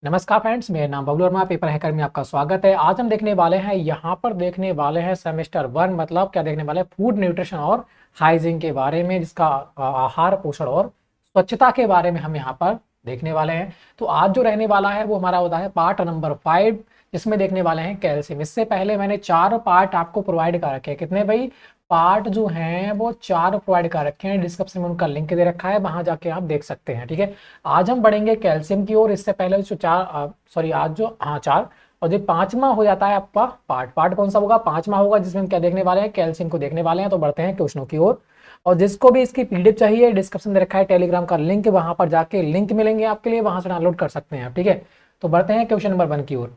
नमस्कार फ्रेंड्स, मेरा नाम बबलू वर्मा, पेपर हैकर में आपका स्वागत है। आज हम देखने वाले हैं देखने वाले हैं सेमेस्टर 1 मतलब क्या देखने वाले हैं, फूड न्यूट्रिशन और हाइजीन के बारे में, जिसका आहार पोषण और स्वच्छता के बारे में हम यहाँ पर देखने वाले हैं। तो आज जो रहने वाला है वो हमारा होता है पार्ट नंबर 5, जिसमें देखने वाले हैं कैल्शियम। इससे पहले मैंने 4 पार्ट आपको प्रोवाइड कर रखे हैं। कितने भाई? पार्ट जो हैं वो 4 प्रोवाइड कर रखे हैं। डिस्क्रिप्शन में उनका लिंक दे रखा है, वहां जाके आप देख सकते हैं। ठीक है, आज हम बढ़ेंगे कैल्शियम की ओर। इससे पहले जो आज जो 4 और जो 5वां हो जाता है आपका पार्ट कौन सा होगा? 5वां होगा, जिसमें हम क्या देखने वाले हैं, कैल्शियम को देखने वाले हैं। तो बढ़ते हैं क्वेश्चनों की ओर। और जिसको भी इसकी पीडीएफ चाहिए, डिस्क्रिप्शन में रखा है टेलीग्राम का लिंक, वहां पर जाके लिंक मिलेंगे आपके लिए, वहां से डाउनलोड कर सकते हैं आप। ठीक है, तो बढ़ते हैं क्वेश्चन नंबर 1 की ओर।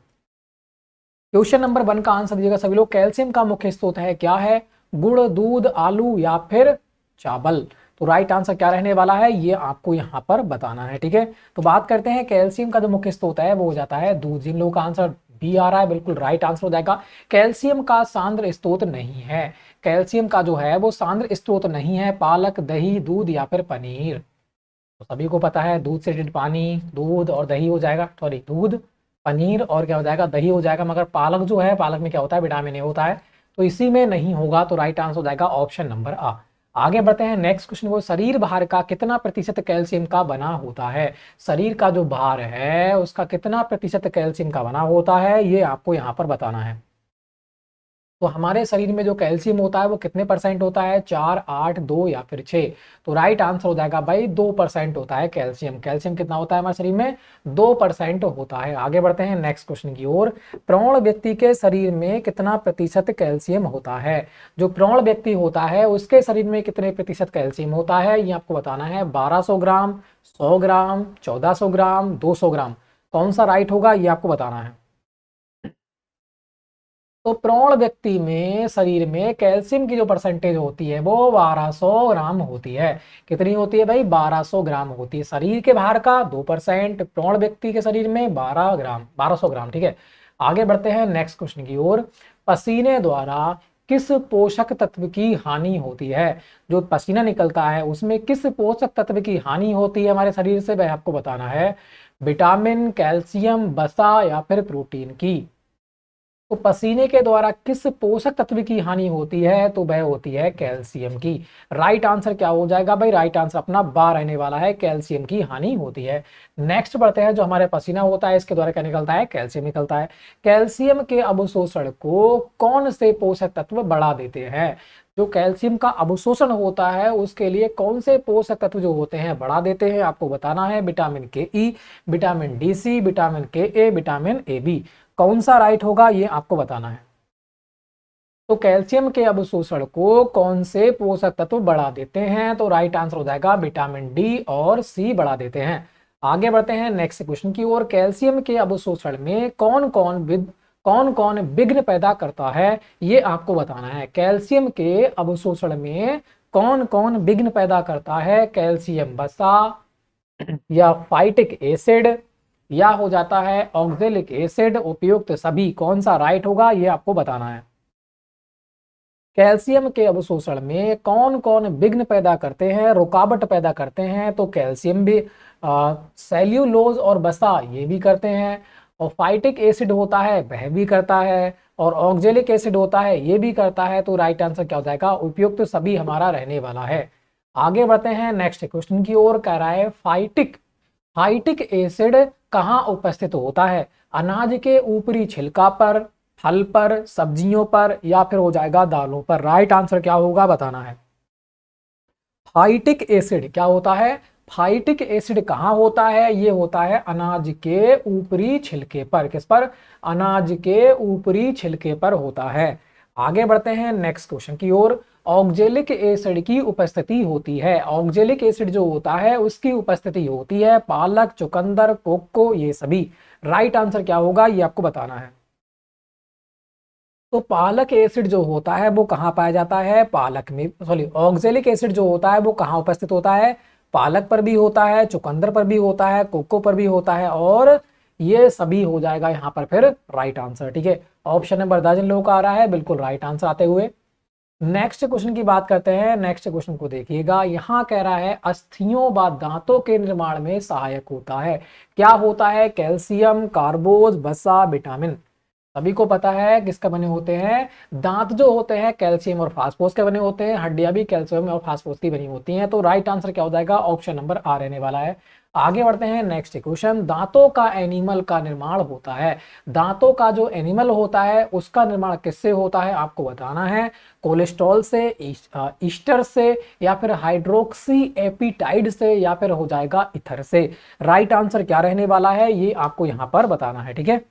क्वेश्चन नंबर 1 का आंसर दीजिएगा सभी लोग। कैल्शियम का मुख्य स्रोत है, क्या है? गुड़, दूध, आलू या फिर चावल? तो राइट आंसर क्या रहने वाला है, ये आपको यहाँ पर बताना है। ठीक है, तो बात करते हैं कैल्शियम का जो मुख्य स्रोत है वो हो जाता है दूध। जिन लोगों का आंसर बी आ रहा है, बिल्कुल राइट आंसर हो जाएगा। कैल्शियम का सांद्र स्रोत नहीं है। कैल्शियम का जो है वो सांद्र स्रोत नहीं है पालक, दही, दूध या फिर पनीर। तो सभी को पता है दूध से रिलेटेड पानी, दूध और दही हो जाएगा, सॉरी दूध, पनीर और क्या हो जाएगा, दही हो जाएगा। मगर पालक जो है, पालक में क्या होता है, विटामिन ए होता है। तो इसी में नहीं होगा, तो राइट आंसर हो जाएगा ऑप्शन नंबर आ। आगे बढ़ते हैं नेक्स्ट क्वेश्चन को। शरीर भार का कितना प्रतिशत कैल्शियम का बना होता है? शरीर का जो भार है उसका कितना प्रतिशत कैल्शियम का बना होता है, ये आपको यहाँ पर बताना है। तो हमारे शरीर में जो कैल्शियम होता है वो कितने परसेंट होता है? 4, 8, 2 या फिर 6? तो राइट आंसर हो जाएगा भाई 2% होता है कैल्शियम। कैल्शियम कितना होता है हमारे शरीर में? 2% होता है। आगे बढ़ते हैं नेक्स्ट क्वेश्चन की ओर। प्रौढ़ व्यक्ति के शरीर में कितना प्रतिशत कैल्शियम होता है? जो प्रौढ़ व्यक्ति होता है उसके शरीर में कितने प्रतिशत कैल्शियम होता है, ये आपको बताना है। 1200 ग्राम, 100 ग्राम, 1400 ग्राम, 200 ग्राम? कौन सा राइट होगा, ये आपको बताना है। तो प्रौढ़ व्यक्ति में शरीर में कैल्शियम की जो परसेंटेज होती है वो 1200 ग्राम होती है। कितनी होती है भाई? 1200 ग्राम होती है। शरीर के भार का 2%, प्रौढ़ व्यक्ति के शरीर में 1200 ग्राम। ठीक है, आगे बढ़ते हैं नेक्स्ट क्वेश्चन की ओर। पसीने द्वारा किस पोषक तत्व की हानि होती है? जो पसीना निकलता है उसमें किस पोषक तत्व की हानि होती है हमारे शरीर से, वह आपको बताना है। विटामिन, कैल्शियम, वसा या फिर प्रोटीन की? तो पसीने के द्वारा किस पोषक तत्व की हानि होती है, तो वह होती है कैल्शियम की। राइट आंसर क्या हो जाएगा भाई? राइट आंसर अपना बा रहने वाला है, कैल्शियम की हानि होती है। नेक्स्ट बढ़ते हैं। जो हमारे पसीना होता है इसके द्वारा क्या निकलता है? कैल्शियम निकलता है। कैल्शियम के अवशोषण को कौन से पोषक तत्व बढ़ा देते हैं? जो कैल्शियम का अवशोषण होता है उसके लिए कौन से पोषक तत्व जो होते हैं बढ़ा देते हैं, आपको बताना है। विटामिन के ई, विटामिन डी सी, विटामिन के ए, विटामिन ए बी? कौन सा राइट होगा, ये आपको बताना है। तो कैल्शियम के अवशोषण को कौन से पोषक तत्व बढ़ा देते हैं, तो राइट आंसर हो जाएगा विटामिन डी और सी बढ़ा देते हैं। आगे बढ़ते हैं नेक्स्ट क्वेश्चन की ओर। कैल्शियम के अवशोषण में कौन कौन विघ्न पैदा करता है, ये आपको बताना है। कैल्शियम के अवशोषण में कौन कौन विघ्न पैदा करता है? कैल्शियम वसा या फाइटिक एसिड या हो जाता है ऑक्जेलिक एसिड, उपयुक्त सभी? कौन सा राइट होगा, ये आपको बताना है। कैल्शियम के अवशोषण में कौन कौन विघ्न पैदा करते हैं, रुकावट पैदा करते हैं? तो कैल्शियम भी, सेल्यूलोज और वसा ये भी करते हैं, और फाइटिक एसिड होता है वह भी करता है, और ऑक्जेलिक एसिड होता है ये भी करता है। तो राइट आंसर क्या हो जाएगा? उपयुक्त सभी हमारा रहने वाला है। आगे बढ़ते हैं नेक्स्ट क्वेश्चन की ओर। कह रहा है फाइटिक एसिड कहाँ उपस्थित होता है? अनाज के ऊपरी छिलका पर, फल पर, सब्जियों पर या फिर हो जाएगा दालों पर? राइट आंसर क्या होगा, बताना है। फाइटिक एसिड क्या होता है? फाइटिक एसिड कहाँ होता है? ये होता है अनाज के ऊपरी छिलके पर। किस पर? अनाज के ऊपरी छिलके पर होता है। आगे बढ़ते हैं नेक्स्ट क्वेश्चन की ओर। ऑक्जेलिक एसिड की उपस्थिति होती है। ऑक्जेलिक एसिड जो होता है उसकी उपस्थिति होती है पालक, चुकंदर, कोको, ये सभी? राइट आंसर क्या होगा, ये आपको बताना है। तो पालक एसिड जो होता है वो कहाँ पाया जाता है? पालक में, सॉरी, ऑक्जेलिक एसिड जो होता है वो कहाँ उपस्थित होता है? पालक पर भी होता है, चुकंदर पर भी होता है, कोको पर भी होता है, और ये सभी हो जाएगा यहाँ पर फिर राइट आंसर। ठीक है, ऑप्शन नंबर 10 जिन लोगों का आ रहा है बिल्कुल राइट आंसर आते हुए। नेक्स्ट क्वेश्चन की बात करते हैं। नेक्स्ट क्वेश्चन को देखिएगा, यहाँ कह रहा है अस्थियों व दांतों के निर्माण में सहायक होता है। क्या होता है? कैल्शियम, कार्बोज, वसा, विटामिन। सभी को पता है किसका बने होते हैं? दांत जो होते हैं कैल्शियम और फास्फोरस के बने होते हैं, हड्डियां भी कैल्शियम और फास्फोरस की बनी होती हैं। तो राइट आंसर क्या हो जाएगा? ऑप्शन नंबर आ रहने वाला है। आगे बढ़ते हैं नेक्स्ट क्वेश्चन। दांतों का एनिमल का निर्माण होता है। दांतों का जो एनिमल होता है उसका निर्माण किससे होता है आपको बताना है। कोलेस्ट्रॉल से, ईस्टर से, या फिर हाइड्रोक्सी एपिटाइड से, या फिर हो जाएगा इथर से। राइट आंसर क्या रहने वाला है ये आपको यहां पर बताना है। ठीक है,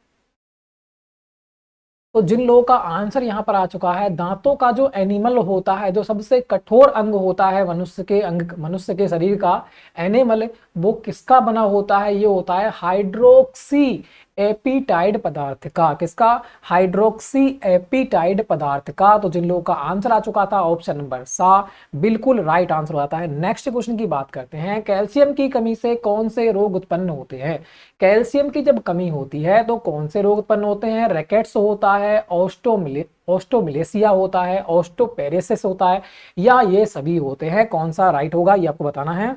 तो जिन लोगों का आंसर यहां पर आ चुका है, दांतों का जो एनिमल होता है, जो सबसे कठोर अंग होता है मनुष्य के अंग, मनुष्य के शरीर का एनिमल, वो किसका बना होता है? ये होता है हाइड्रोक्सी एपिटाइड पदार्थ का। किसका? हाइड्रोक्सी एपिटाइड पदार्थ का। तो जिन लोगों का आंसर आ चुका था ऑप्शन नंबर सा, बिल्कुल राइट आंसर आता है। नेक्स्ट क्वेश्चन की बात करते हैं। कैल्शियम की कमी से कौन से रोग उत्पन्न होते हैं? कैल्शियम की जब कमी होती है तो कौन से रोग उत्पन्न होते हैं? रैकेट्स होता है, ऑस्टोमिलेसिया होता है, ऑस्टोपेरेसिस होता है, या ये सभी होते हैं? कौन सा राइट होगा ये आपको बताना है।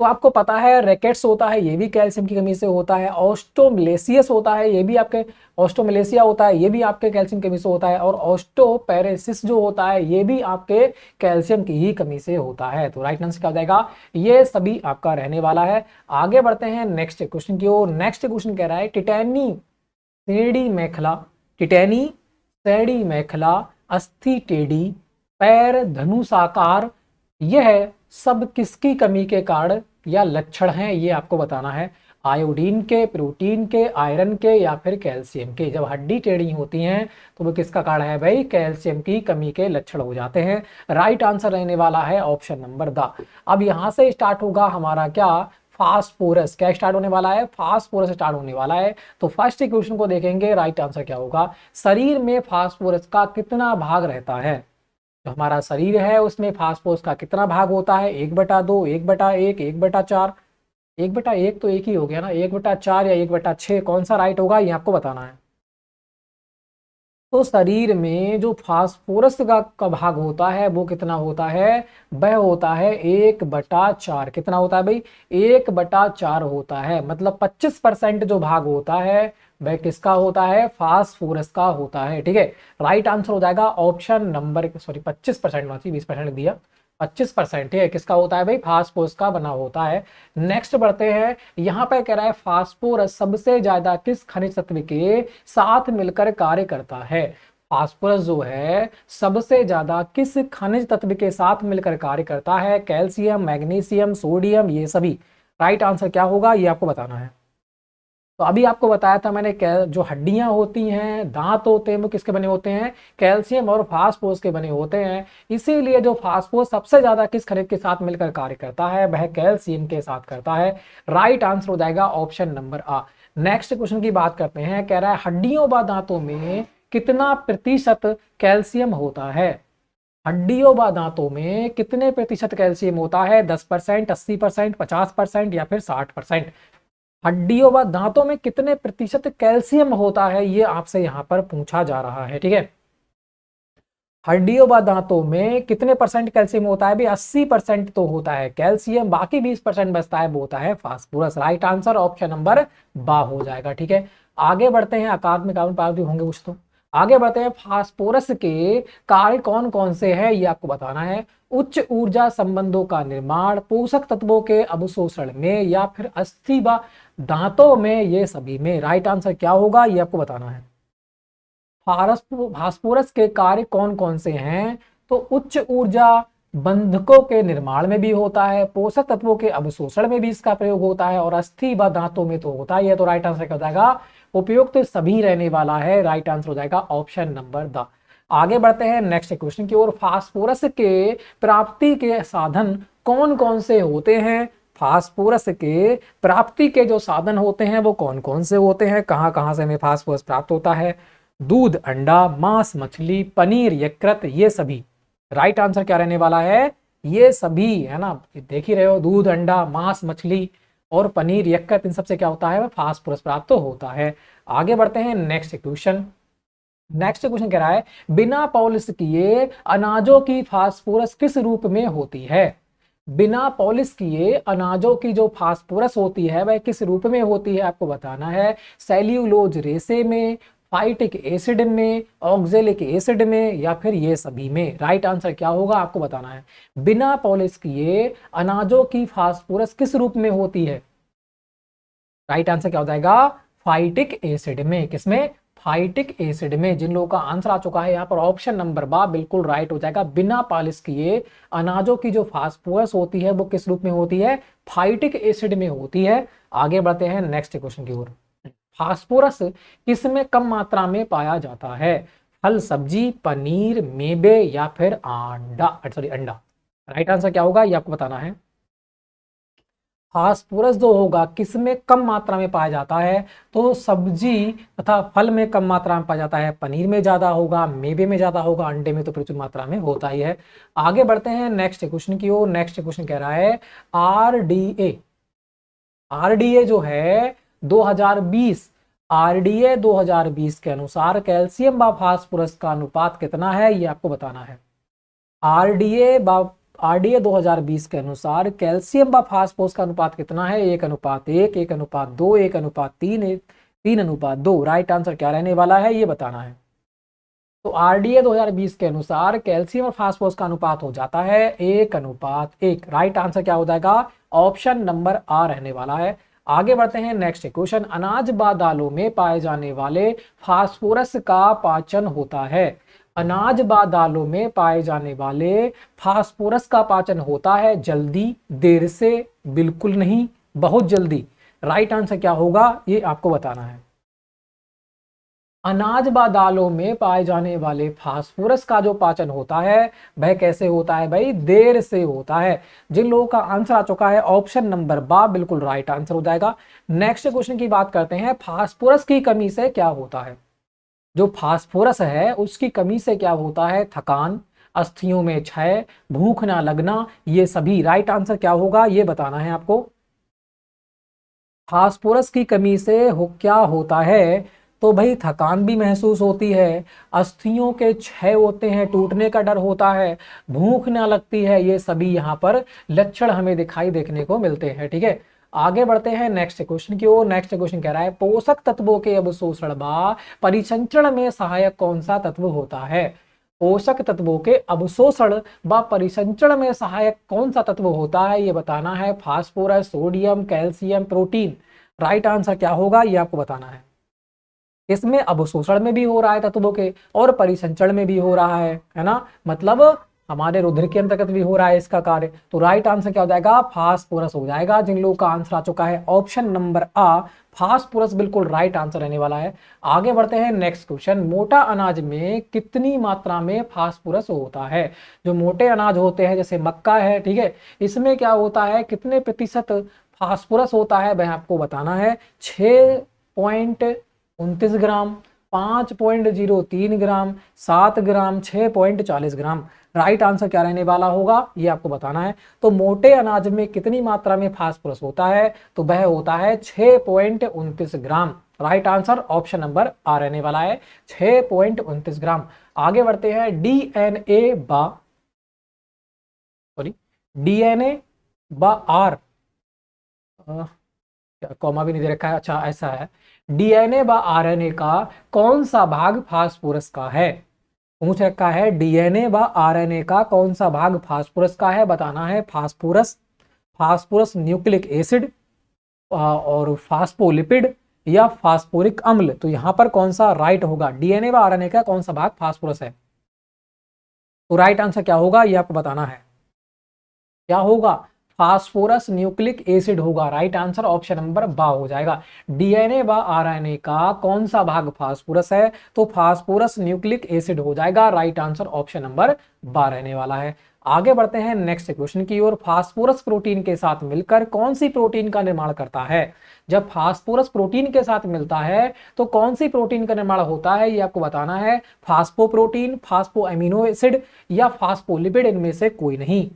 तो आपको पता है रैकेट्स होता है, ये भी कैल्शियम की कमी से होता है। ऑस्टोमिलेसियस होता है, ये भी आपके ऑस्टोमिलेसिया होता है, ये भी आपके कैल्शियम की कमी से होता है। और ऑस्टोपेरेसिस जो होता है ये भी आपके कैल्शियम की ही कमी से होता है। तो राइट आंसर क्या हो जाएगा? ये सभी आपका रहने वाला है। आगे बढ़ते हैं नेक्स्ट क्वेश्चन की ओर। नेक्स्ट क्वेश्चन कह रहा है टिटैनी सेड़ी मेखला, टिटैनी सेड़ी मेखला, अस्थि टेढ़ी, पैर धनुषाकार, यह सब किसकी कमी के कारण या लक्षण हैं ये आपको बताना है। आयोडीन के, प्रोटीन के, आयरन के, या फिर कैल्शियम के। जब हड्डी टेढ़ी होती हैं तो वो किसका कारण है भाई? कैल्शियम की कमी के लक्षण हो जाते हैं। राइट आंसर रहने वाला है ऑप्शन नंबर द। अब यहां से स्टार्ट होगा हमारा क्या? फास्फोरस। क्या स्टार्ट होने वाला है? फास्फोरस स्टार्ट होने वाला है। तो फर्स्ट इक्वेशन को देखेंगे, राइट आंसर क्या होगा? शरीर में फास्फोरस का कितना भाग रहता है? जो हमारा शरीर है उसमें फास्फोरस का कितना भाग होता है? 1/2, 1/1, 1/4। 1/1 तो एक ही हो गया ना, 1/4 या 1/6, कौन सा राइट होगा ये आपको बताना है। तो शरीर में जो फास्फोरस का भाग होता है वो कितना होता है? वह होता है 1/4। कितना होता है भाई? 1/4 होता है। मतलब 25% जो भाग होता है वह किसका होता है? फास्फोरस का होता है। ठीक है, राइट आंसर हो जाएगा ऑप्शन नंबर, सॉरी 25% 20% दिया, 25%। ठीक है, किसका होता है भाई? फास्फोरस का बना होता है। नेक्स्ट बढ़ते हैं। यहाँ पे कह रहा है फास्फोरस सबसे ज्यादा किस खनिज तत्व के साथ मिलकर कार्य करता है? फास्फोरस जो है सबसे ज्यादा किस खनिज तत्व के साथ मिलकर कार्य करता है? कैल्शियम, मैग्नीशियम, सोडियम, ये सभी। राइट आंसर क्या होगा ये आपको बताना है। तो अभी आपको बताया था मैंने, जो हड्डियां होती हैं, दांत होते हैं, वो किसके बने होते हैं? कैल्शियम और फास्फोरस के बने होते हैं। इसीलिए जो फास्फोरस सबसे ज्यादा किस खनिज के साथ मिलकर कार्य करता है? वह कैल्शियम के साथ करता है। राइट आंसर हो जाएगा ऑप्शन नंबर आ। नेक्स्ट क्वेश्चन की बात करते हैं। कह रहा है हड्डियों व दांतों में कितना प्रतिशत कैल्शियम होता है? हड्डियों व दांतों में कितने प्रतिशत कैल्शियम होता है? 10%, 80%, 50%, या फिर 60%? हड्डियों व दांतों में कितने प्रतिशत कैल्शियम होता है ये आपसे यहां पर पूछा जा रहा है। ठीक है, हड्डियों व दांतों में कितने परसेंट कैल्शियम होता है? भी 80% तो होता है कैल्शियम, बाकी 20% बचता है वो होता है phosphorus. Right answer option number बा हो जाएगा। ठीक है, आगे बढ़ते हैं। आकार में कार्बन पार भी होंगे कुछ, तो आगे बढ़ते हैं। फास्फोरस के कार्य कौन कौन से हैं ये आपको बताना है। उच्च ऊर्जा संबंधों का निर्माण, पोषक तत्वों के अवशोषण में, या फिर अस्थि व दांतों में, ये सभी में। राइट आंसर क्या होगा ये आपको बताना है। फास्फोरस के कार्य कौन कौन से हैं? तो उच्च ऊर्जा बंधकों के निर्माण में भी होता है, पोषक तत्वों के अवशोषण में भी इसका प्रयोग होता है, और अस्थि व दांतों में तो होता ही है। तो राइट आंसर क्या हो जाएगा? उपयुक्त तो सभी रहने वाला है। राइट आंसर हो जाएगा ऑप्शन नंबर द। आगे बढ़ते हैं नेक्स्ट क्वेश्चन की ओर। फास्फोरस के प्राप्ति के साधन कौन कौन से होते हैं? फास्फोरस के प्राप्ति के जो साधन होते हैं वो कौन कौन से होते हैं? कहां कहां से हमें फास्फोरस प्राप्त होता है? दूध, अंडा, मांस, मछली, पनीर, यकृत, ये सभी। राइट आंसर क्या रहने वाला है? ये सभी है ना, देख ही रहे हो, दूध, अंडा, मांस, मछली और पनीर, यकृत, इन सबसे क्या होता है? फास्फोरस प्राप्त होता है। आगे बढ़ते हैं नेक्स्ट क्वेश्चन। नेक्स्ट क्वेश्चन कह रहा है बिना पॉलिश किए अनाजों की फास्फोरस किस रूप में होती है। बिना पॉलिश किए अनाजों की जो फास्फोरस होती है वह किस रूप में होती है आपको बताना है। सेल्यूलोज रेसे में, फाइटिक एसिड में, ऑक्जेलिक एसिड में, या फिर ये सभी में। राइट आंसर क्या होगा आपको बताना है। बिना पॉलिश किए अनाजों की फास्फोरस किस रूप में होती है। राइट आंसर क्या हो जाएगा, फाइटिक एसिड में। किसमें, फाइटिक एसिड में। जिन लोगों का आंसर आ चुका है यहाँ पर ऑप्शन नंबर बा बिल्कुल राइट हो जाएगा। बिना पॉलिश किए अनाजों की जो फास्फोरस होती है वो किस रूप में होती है, फाइटिक एसिड में होती है। आगे बढ़ते हैं नेक्स्ट क्वेश्चन की ओर। फास्फोरस किसमें कम मात्रा में पाया जाता है। फल, सब्जी, पनीर, मेवे, या फिर अंडा। राइट आंसर क्या होगा ये आपको बताना है। फास्फोरस जो होगा किसमें कम मात्रा में पाया जाता है, तो सब्जी तथा फल में कम मात्रा में पाया जाता है, पनीर में ज्यादा होगा, मेवे में ज्यादा होगा, अंडे में तो प्रचुर मात्रा में होता ही है। आगे बढ़ते हैं नेक्स्ट क्वेश्चन की ओर। नेक्स्ट क्वेश्चन कह रहा है आरडीए। आरडीए जो है 2020, आरडीए 2020 के अनुसार कैल्शियम व फास्फोरस का अनुपात कितना है ये आपको बताना है। आरडीए 2020 के अनुसार कैल्शियम व फास्फोरस का अनुपात कितना है, 1:1, 1:2, 1:3, 3:2। राइट आंसर क्या रहने वाला है ये बताना है। तो आरडीए 2020 के अनुसार कैल्शियम और फास्फोरस का अनुपात हो जाता है 1:1। राइट आंसर क्या हो जाएगा, ऑप्शन नंबर आ रहने वाला है। आगे बढ़ते हैं नेक्स्ट क्वेश्चन। अनाज व दालों में पाए जाने वाले फास्फोरस का पाचन होता है। अनाज व दालों में पाए जाने वाले फास्फोरस का पाचन होता है जल्दी, देर से, बिल्कुल नहीं, बहुत जल्दी। राइट आंसर क्या होगा ये आपको बताना है। अनाज व दालों में पाए जाने वाले फास्फोरस का जो पाचन होता है वह कैसे होता है भाई, देर से होता है। जिन लोगों का आंसर आ चुका है ऑप्शन नंबर बा बिल्कुल राइट आंसर हो जाएगा। नेक्स्ट क्वेश्चन की बात करते हैं। फास्फोरस की कमी से क्या होता है। जो फास्फोरस है उसकी कमी से क्या होता है, थकान, अस्थियों में क्षय, भूख ना लगना, ये सभी। राइट आंसर क्या होगा ये बताना है आपको। फास्फोरस की कमी से क्या होता है, तो भाई थकान भी महसूस होती है, अस्थियों के क्षय होते हैं, टूटने का डर होता है, भूख ना लगती है, ये सभी यहाँ पर लक्षण हमें दिखाई देखने को मिलते हैं। ठीक है, आगे बढ़ते हैं नेक्स्ट क्वेश्चन की ओर। नेक्स्ट क्वेश्चन कह रहा है पोषक तत्वों के अवशोषण व परिसंचरण में सहायक कौन सा तत्व होता है। पोषक तत्वों के अवशोषण व परिसंचरण में सहायक कौन सा तत्व होता है ये बताना है। Phosphorus, sodium, calcium, protein. Right answer क्या होगा ये आपको बताना है। इसमें अवशोषण में भी हो रहा है तत्वों के और परिसंचरण में भी हो रहा है ना, मतलब हमारे रुधिर के अंतर्गत भी हो रहा है इसका कार्य। तो राइट आंसर क्या हो जाएगा, फास्फोरस हो जाएगा। जिन लोगों का आंसर आ चुका है ऑप्शन नंबर आ, फास्फोरस बिल्कुल राइट आंसर रहने वाला है। आगे बढ़ते हैं नेक्स्ट क्वेश्चन। मोटा अनाज में कितनी मात्रा में फास्फोरस होता है। जो मोटे अनाज होते हैं जैसे मक्का है, ठीक है, इसमें क्या होता है, कितने प्रतिशत फास्फोरस होता है वह आपको बताना है। 6.29 ग्राम, 5.03 ग्राम, 7 ग्राम, 6.40 ग्राम। राइट आंसर क्या रहने वाला होगा ये आपको बताना है। तो मोटे अनाज में कितनी मात्रा में फास्फोरस होता है, तो वह होता है 6.29 ग्राम। राइट आंसर ऑप्शन नंबर आ रहने वाला है, 6.29 ग्राम। आगे बढ़ते हैं डीएनए बा आर, कॉमा भी नहीं दे रखा है, अच्छा ऐसा है। डीएनए व आरएनए का कौन सा भाग फास्फोरस का है। पूछ रखा है डीएनए व आरएनए का कौन सा भाग फास्फोरस का है, बताना है। फास्फोरस, फास्फोरस न्यूक्लिक एसिड और फास्फोलिपिड या फास्फोरिक अम्ल। तो यहां पर कौन सा राइट होगा, डीएनए व आरएनए का कौन सा भाग फास्फोरस है। तो राइट आंसर क्या होगा ये आपको बताना है। क्या होगा, फास्फोरस न्यूक्लिक एसिड होगा। राइट आंसर ऑप्शन नंबर बा हो जाएगा। डीएनए व आरएनए का कौन सा भाग फास्फोरस है, तो फास्फोरस न्यूक्लिक एसिड हो जाएगा। राइट आंसर ऑप्शन नंबर बा रहने वाला है। आगे बढ़ते हैं नेक्स्ट क्वेश्चन की ओर। फास्फोरस प्रोटीन के साथ मिलकर कौन सी प्रोटीन का निर्माण करता है। जब फास्फोरस प्रोटीन के साथ मिलता है तो कौन सी प्रोटीन का निर्माण होता है ये आपको बताना है। फास्फोप्रोटीन, फास्फो एमिनो एसिड या फास्फोलिपिड, इनमें से कोई नहीं।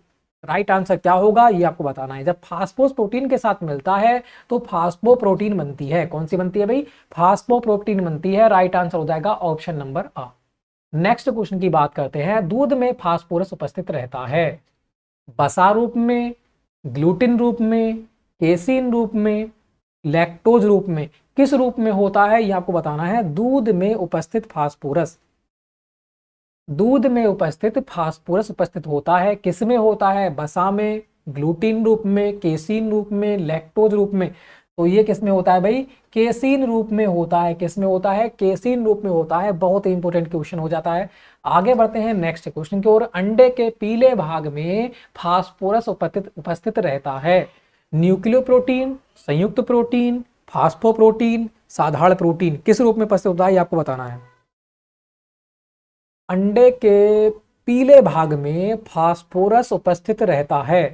राइट आंसर क्या होगा ये आपको बताना है। जब फास्फोस प्रोटीन के साथ मिलता है तो फास्फोप्रोटीन बनती है। कौन सी बनती है भाई? फास्फोप्रोटीन बनती है। राइट आंसर हो जाएगा ऑप्शन नंबर आ। नेक्स्ट क्वेश्चन की बात करते हैं। दूध में फास्फोरस उपस्थित रहता है वसा रूप में, ग्लूटिन रूप में, केसीन रूप में, लैक्टोज रूप में। किस रूप में होता है ये आपको बताना है। दूध में उपस्थित फास्फोरस, दूध में उपस्थित फास्फोरस उपस्थित होता है किस में होता है? वसा में, ग्लूटिन रूप में, केसीन रूप में, लैक्टोज रूप में। तो ये किस में होता है भाई? केसीन रूप में होता है। किस में होता है? केसीन रूप में होता है। बहुत ही इंपॉर्टेंट क्वेश्चन हो जाता है। आगे बढ़ते हैं नेक्स्ट क्वेश्चन की ओर। अंडे के पीले भाग में फास्फोरस उपस्थित रहता है। न्यूक्लियोप्रोटीन, संयुक्त प्रोटीन, फास्फोप्रोटीन, साधारण प्रोटीन। किस रूप में उपस्थित होता है ये आपको बताना है। अंडे के पीले भाग में फास्फोरस उपस्थित रहता है।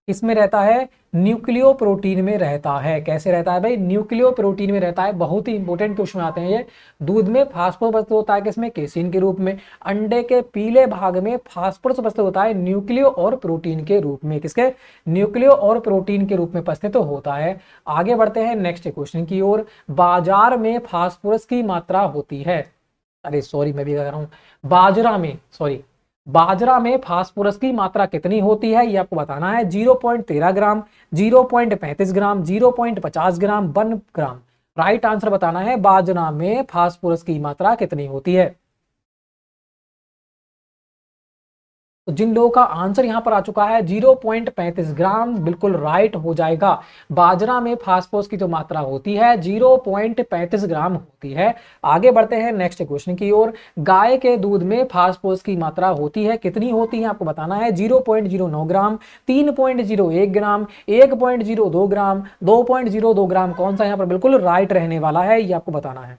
किसमें रहता है? न्यूक्लियो प्रोटीन में रहता है। कैसे रहता है भाई? न्यूक्लियो प्रोटीन में रहता है। बहुत ही इंपॉर्टेंट क्वेश्चन आते हैं ये। दूध में फास्फोरस उपस्थित होता है किसमें? केसीन के रूप में। अंडे के पीले भाग में फास्फोरस उपस्थित होता है न्यूक्लियो और प्रोटीन के रूप में। किसके? न्यूक्लियो और प्रोटीन के रूप में उपस्थित होता है। आगे बढ़ते हैं नेक्स्ट क्वेश्चन की ओर। बाजार में फास्फोरस की मात्रा होती है, अरे सॉरी मैं भी कह रहा हूं, बाजरा में, सॉरी, बाजरा में फास्फोरस की मात्रा कितनी होती है ये आपको बताना है। 0.13 ग्राम, 0.35 ग्राम, 0.50 ग्राम, 1 ग्राम। राइट आंसर बताना है बाजरा में फास्फोरस की मात्रा कितनी होती है। तो जिन लोगों का आंसर यहां पर आ चुका है 0.35 ग्राम, बिल्कुल राइट हो जाएगा। बाजरा में फास्फोरस की जो मात्रा होती है 0.35 ग्राम होती है। आगे बढ़ते हैं नेक्स्ट क्वेश्चन की ओर। गाय के दूध में फास्फोरस की मात्रा होती है कितनी होती है आपको बताना है। 0.09 ग्राम, 3.01 ग्राम, 1.02 ग्राम, 2.02 ग्राम। कौन सा यहां पर बिल्कुल राइट रहने वाला है ये आपको बताना है।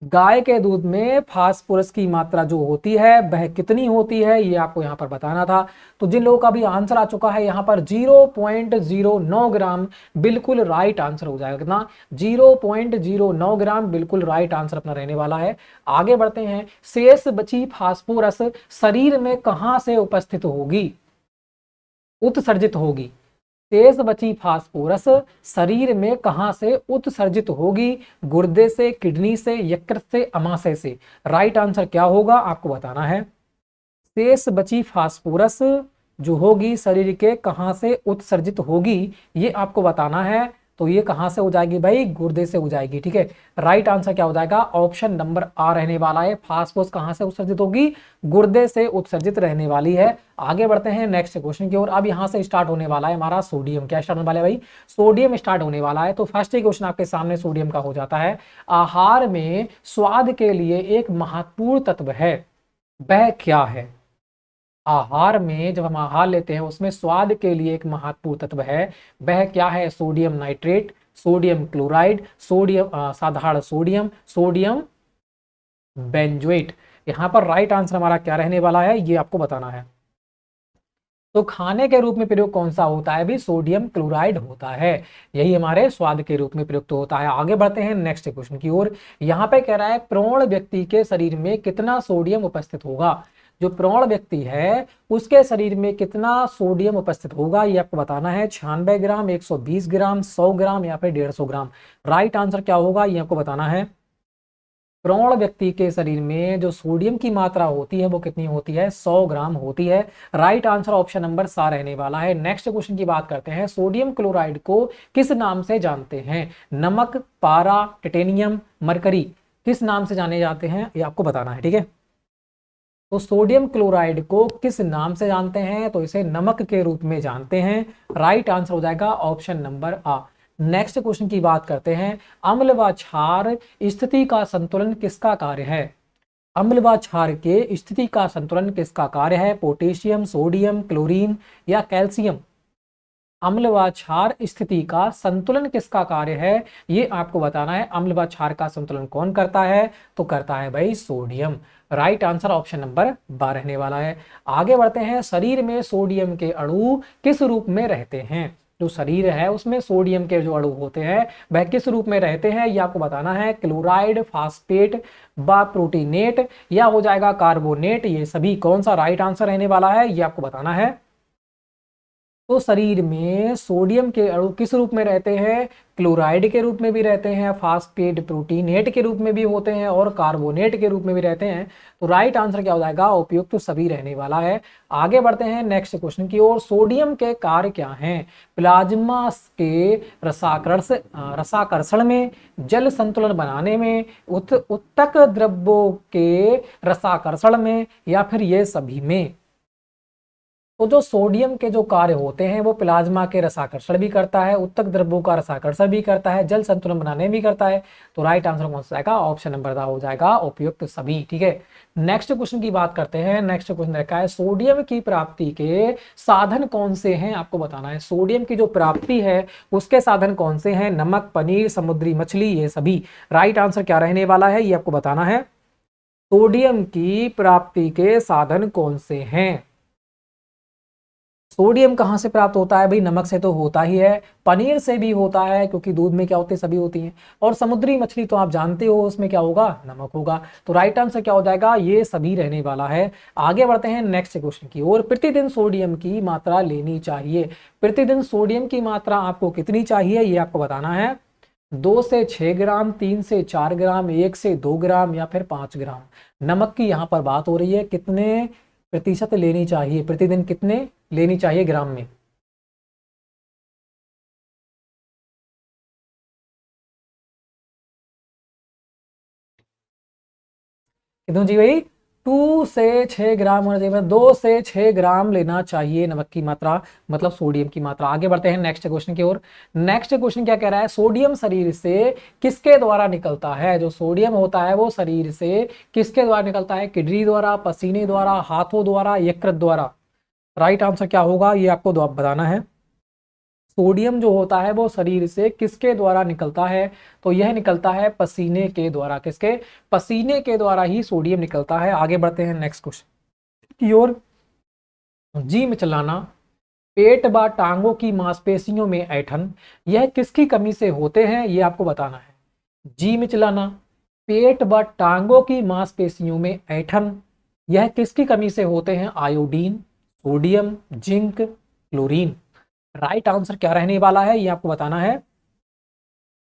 गाय के दूध में फास्फोरस की मात्रा जो होती है वह कितनी होती है ये आपको यहां पर बताना था। तो जिन लोगों का भी आंसर आ चुका है यहां पर 0.09 ग्राम, बिल्कुल राइट आंसर हो जाएगा। कितना? 0.09 ग्राम, बिल्कुल राइट आंसर अपना रहने वाला है। आगे बढ़ते हैं। शेष बची फास्फोरस शरीर में कहां से उपस्थित होगी? उत्सर्जित होगी। शेष बची फास्फोरस शरीर में कहां से उत्सर्जित होगी? गुर्दे से, किडनी से, यकृत से, अमाशय से। राइट आंसर क्या होगा आपको बताना है। शेष बची फास्फोरस जो होगी शरीर के कहां से उत्सर्जित होगी ये आपको बताना है। तो ये कहां से हो जाएगी भाई? गुर्दे से हो जाएगी। ठीक है, राइट आंसर क्या हो जाएगा? ऑप्शन नंबर आ रहने वाला है। फास्फोरस कहां से उत्सर्जित होगी? गुर्दे से उत्सर्जित रहने वाली है। आगे बढ़ते हैं नेक्स्ट क्वेश्चन की ओर। अब यहां से स्टार्ट होने वाला है हमारा सोडियम। क्या स्टार्ट होने वाला है भाई? सोडियम स्टार्ट होने वाला है। तो फर्स्ट क्वेश्चन आपके सामने सोडियम का हो जाता है। आहार में स्वाद के लिए एक महत्वपूर्ण तत्व है, वह क्या है? आहार में जब हम आहार लेते हैं उसमें स्वाद के लिए एक महत्वपूर्ण तत्व है, वह क्या है? Sodium nitrate, sodium chloride, sodium साधारण सोडियम, सोडियम बेंजोएट। यहां पर राइट आंसर हमारा क्या रहने वाला है ये आपको बताना है। तो खाने के रूप में प्रयोग कौन सा होता है भी? सोडियम क्लोराइड होता है। यही हमारे स्वाद के रूप में प्रयुक्त होता है। आगे बढ़ते हैं नेक्स्ट क्वेश्चन की ओर। यहाँ पे कह रहा है प्रौढ़ व्यक्ति के शरीर में कितना सोडियम उपस्थित होगा? जो प्रौढ़ व्यक्ति है उसके शरीर में कितना सोडियम उपस्थित होगा ये आपको बताना है। 96 ग्राम, 120 ग्राम, 100 ग्राम या फिर 150 ग्राम। राइट आंसर क्या होगा ये आपको बताना है। प्रौढ़ व्यक्ति के शरीर में जो सोडियम की मात्रा होती है वो कितनी होती है? 100 ग्राम होती है। राइट आंसर ऑप्शन नंबर सा रहने वाला है। नेक्स्ट क्वेश्चन की बात करते हैं। सोडियम क्लोराइड को किस नाम से जानते हैं? नमक, पारा, टिटेनियम, मरकरी। किस नाम से जाने जाते हैं ये आपको बताना है। ठीक है, तो सोडियम क्लोराइड को किस नाम से जानते हैं? तो इसे नमक के रूप में जानते हैं। राइट आंसर हो जाएगा ऑप्शन नंबर आ। नेक्स्ट क्वेश्चन की बात करते हैं। अम्ल व क्षार स्थिति का संतुलन किसका कार्य है? अम्ल व क्षार के स्थिति का संतुलन किसका कार्य है? पोटेशियम, सोडियम, क्लोरीन या कैल्शियम। अम्ल व क्षार स्थिति का संतुलन किसका कार्य है ये आपको बताना है। अम्ल व क्षार का संतुलन कौन करता है? तो करता है भाई sodium. Right answer option number 12 रहने वाला है। आगे बढ़ते हैं। शरीर में सोडियम के अणु किस रूप में रहते हैं? जो शरीर है उसमें सोडियम के जो अणु होते हैं वह किस रूप में रहते हैं, ये आपको बताना है। क्लोराइड, फास्फेट, व प्रोटीनेट, या हो जाएगा कार्बोनेट, ये सभी कौन सा राइट आंसर रहने वाला है, ये आपको बताना है। तो शरीर में सोडियम के अणु किस रूप में रहते हैं, क्लोराइड के रूप में भी रहते हैं, फास्फेट प्रोटीनेट के रूप में भी होते हैं और कार्बोनेट के रूप में भी रहते हैं। तो राइट आंसर क्या हो जाएगा, उपयुक्त तो सभी रहने वाला है। आगे बढ़ते हैं नेक्स्ट क्वेश्चन की ओर। सोडियम के कार्य क्या हैं, प्लाज्मा के रसाकर्षण में, जल संतुलन बनाने में, उत्तक द्रव्यों के रसाकर्षण में, या फिर ये सभी में। तो जो सोडियम के जो कार्य होते हैं वो प्लाज्मा के रसाकर्षण भी करता है, उत्तक द्रव्यों का रसाकर्षण भी करता है, जल संतुलन बनाने भी करता है। तो राइट आंसर कौन सा जाएगा, ऑप्शन नंबर दा हो जाएगा उपयुक्त सभी। ठीक है, नेक्स्ट क्वेश्चन की बात करते हैं। नेक्स्ट क्वेश्चन रखा है सोडियम की प्राप्ति के साधन कौन से हैं, आपको बताना है। सोडियम की जो प्राप्ति है उसके साधन कौन से हैं, नमक, पनीर, समुद्री मछली, ये सभी। राइट आंसर क्या रहने वाला है, ये आपको बताना है। सोडियम की प्राप्ति के साधन कौन से हैं। सोडियम कहाँ से प्राप्त होता है भाई, नमक से तो होता ही है, पनीर से भी होता है क्योंकि दूध में क्या होते हैं, सभी होती हैं, और समुद्री मछली तो आप जानते हो उसमें क्या होगा, नमक होगा। तो राइट आंसर क्या हो जाएगा, ये सभी रहने वाला है। आगे बढ़ते हैं नेक्स्ट क्वेश्चन की ओर। प्रतिदिन सोडियम की मात्रा लेनी चाहिए, प्रतिदिन सोडियम की मात्रा आपको कितनी चाहिए, ये आपको बताना है। 2 से 6 ग्राम, 3 से 4 ग्राम, 1 से 2 ग्राम, या फिर 5 ग्राम। नमक की यहाँ पर बात हो रही है, कितने प्रतिशत लेनी चाहिए, प्रतिदिन कितने लेनी चाहिए ग्राम में। कितने जी भाई, 2 से 6 ग्राम होना चाहिए, 2 से 6 ग्राम लेना चाहिए नमक की मात्रा, मतलब सोडियम की मात्रा। आगे बढ़ते हैं नेक्स्ट क्वेश्चन की ओर। नेक्स्ट क्वेश्चन क्या कह रहा है, सोडियम शरीर से किसके द्वारा निकलता है। जो सोडियम होता है वो शरीर से किसके द्वारा निकलता है, किडनी द्वारा, पसीने द्वारा, हाथों द्वारा, यकृत द्वारा। राइट आंसर क्या होगा, ये आपको बताना है। सोडियम जो होता है वो शरीर से किसके द्वारा निकलता है, तो यह निकलता है पसीने के द्वारा। किसके, पसीने के द्वारा ही सोडियम निकलता है। आगे बढ़ते हैं नेक्स्ट क्वेश्चन की ओर। जी मिचलाना, पेट व टांगों की मांसपेशियों में ऐंठन, यह किसकी कमी से होते हैं, ये आपको बताना है। जी मिचलाना, पेट व टांगों की मांसपेशियों में ऐंठन, यह किसकी कमी से होते हैं, iodine, sodium, zinc, chlorine. Right answer क्या रहने वाला है, ये आपको बताना है।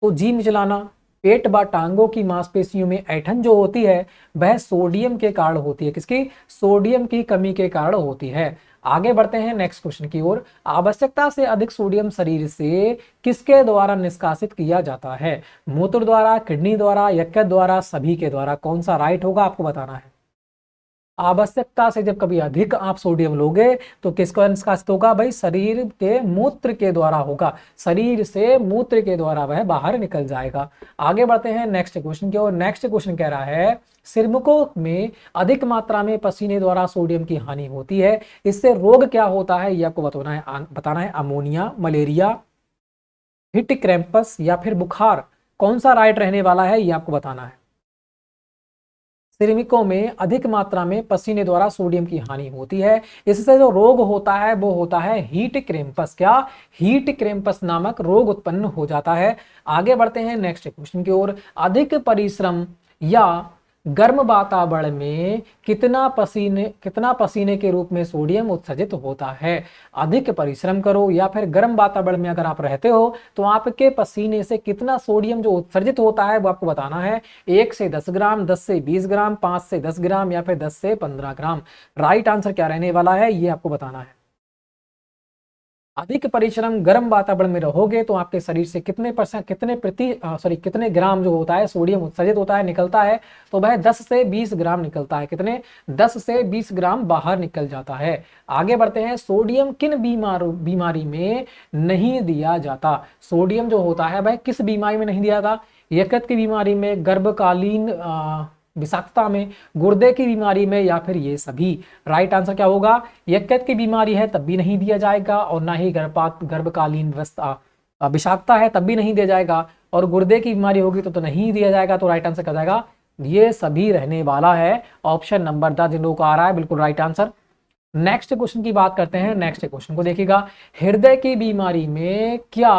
तो जी मिचलाना, पेट व टांगों की मांसपेशियों में ऐंठन जो होती है वह सोडियम के कारण होती है। किसकी, सोडियम की कमी के कारण होती है। आगे बढ़ते हैं नेक्स्ट क्वेश्चन की ओर। आवश्यकता से अधिक सोडियम शरीर से किसके द्वारा निष्कासित किया जाता है, मूत्र द्वारा, किडनी द्वारा, यकृत द्वारा, सभी के द्वारा। कौन सा राइट होगा, आपको बताना है। आवश्यकता से जब कभी अधिक आप सोडियम लोगे तो किसका निष्कासित होगा भाई, शरीर के मूत्र के द्वारा होगा, शरीर से मूत्र के द्वारा वह बाहर निकल जाएगा। आगे बढ़ते हैं नेक्स्ट क्वेश्चन की ओर। नेक्स्ट क्वेश्चन कह रहा है सिरमुकों में अधिक मात्रा में पसीने द्वारा सोडियम की हानि होती है, इससे रोग क्या होता है, ये आपको बताना है। अमोनिया, मलेरिया, हिट क्रैम्पस, या फिर बुखार। कौन सा राइट रहने वाला है, ये आपको बताना है। सिरमिकों में अधिक मात्रा में पसीने द्वारा सोडियम की हानि होती है, इससे जो रोग होता है वो होता है हीट क्रैम्पस। क्या, हीट क्रैम्पस नामक रोग उत्पन्न हो जाता है। आगे बढ़ते हैं नेक्स्ट क्वेश्चन की ओर। अधिक परिश्रम या गर्म वातावरण में कितना पसीने के रूप में सोडियम उत्सर्जित होता है। अधिक परिश्रम करो या फिर गर्म वातावरण में अगर आप रहते हो तो आपके पसीने से कितना सोडियम जो उत्सर्जित होता है वो आपको बताना है। 1 से 10 ग्राम, 10 से 20 ग्राम, 5 से 10 ग्राम, या फिर 10 से 15 ग्राम। राइट आंसर क्या रहने वाला है, ये आपको बताना है। अधिक परिश्रम गर्म वातावरण में रहोगे तो आपके शरीर से कितने ग्राम जो होता है सोडियम उत्सर्जित होता है, निकलता है, तो वह 10 से 20 ग्राम निकलता है। कितने, 10 से 20 ग्राम बाहर निकल जाता है। आगे बढ़ते हैं। सोडियम किन बीमारी में नहीं दिया जाता। सोडियम जो होता है वह किस बीमारी में नहीं दिया जाता, यकृत की बीमारी में, गर्भकालीन विषाक्तता में, गुर्दे की बीमारी में, या फिर ये सभी। राइट आंसर क्या होगा, यकृत की बीमारी है तब भी नहीं दिया जाएगा, और ना ही गर्भकालीन विषाक्तता है तब भी नहीं दिया जाएगा, और गुर्दे की बीमारी होगी तो नहीं दिया जाएगा। तो राइट आंसर क्या जाएगा, ये सभी रहने वाला है। ऑप्शन नंबर द जिन लोगों को आ रहा है बिल्कुल राइट आंसर। नेक्स्ट क्वेश्चन की बात करते हैं। नेक्स्ट क्वेश्चन को देखिएगा, हृदय की बीमारी में क्या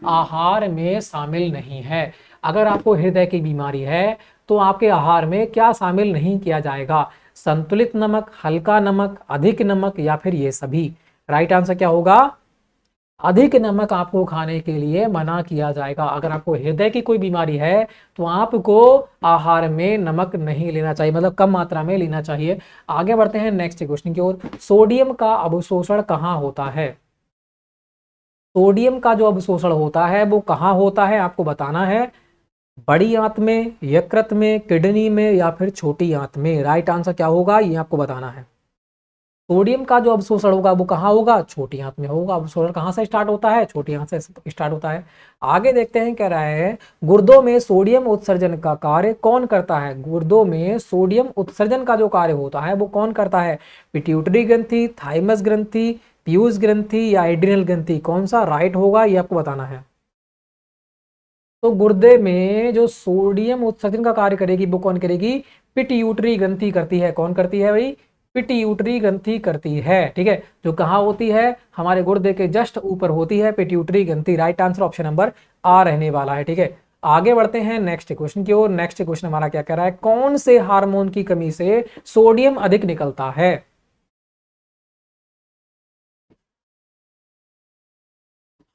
आहार में शामिल नहीं है? अगर आपको हृदय की बीमारी है तो आपके आहार में क्या शामिल नहीं किया जाएगा? संतुलित नमक, हल्का नमक, अधिक नमक या फिर ये सभी? राइट आंसर क्या होगा? अधिक नमक आपको खाने के लिए मना किया जाएगा। अगर आपको हृदय की कोई बीमारी है तो आपको आहार में नमक नहीं लेना चाहिए, मतलब कम मात्रा में लेना चाहिए। आगे बढ़ते हैं नेक्स्ट क्वेश्चन की ओर। सोडियम का अवशोषण कहाँ होता है? सोडियम का जो अवशोषण होता है वो कहाँ होता है आपको बताना है। बड़ी आंत में, यकृत में, किडनी में या फिर छोटी आंत में? राइट आंसर क्या होगा ये आपको बताना है। सोडियम का जो अवशोषण होगा वो कहाँ होगा? छोटी आंत में होगा। अवशोषण कहाँ से स्टार्ट होता है? छोटी आंत से स्टार्ट होता है। आगे देखते हैं, कह रहा है गुर्दों में सोडियम उत्सर्जन का कार्य कौन करता है? गुर्दों में सोडियम उत्सर्जन का जो कार्य होता है वो कौन करता है? पिट्यूटरी ग्रंथि, थाइमस ग्रंथि, पीयूष ग्रंथि या एड्रिनल ग्रंथि? कौन सा राइट होगा ये आपको बताना है। तो गुर्दे में जो सोडियम उत्सर्जन का कार्य करेगी वो कौन करेगी? पिट्यूटरी ग्रंथि करती है। कौन करती है भाई? पिट्यूटरी ग्रंथि करती है। ठीक है, जो कहाँ होती है? हमारे गुर्दे के जस्ट ऊपर होती है पिट्यूटरी ग्रंथि। राइट आंसर ऑप्शन नंबर आ रहने वाला है। ठीक है, आगे बढ़ते हैं नेक्स्ट क्वेश्चन की ओर। नेक्स्ट क्वेश्चन हमारा क्या कह रहा है? कौन से हार्मोन की कमी से सोडियम अधिक निकलता है?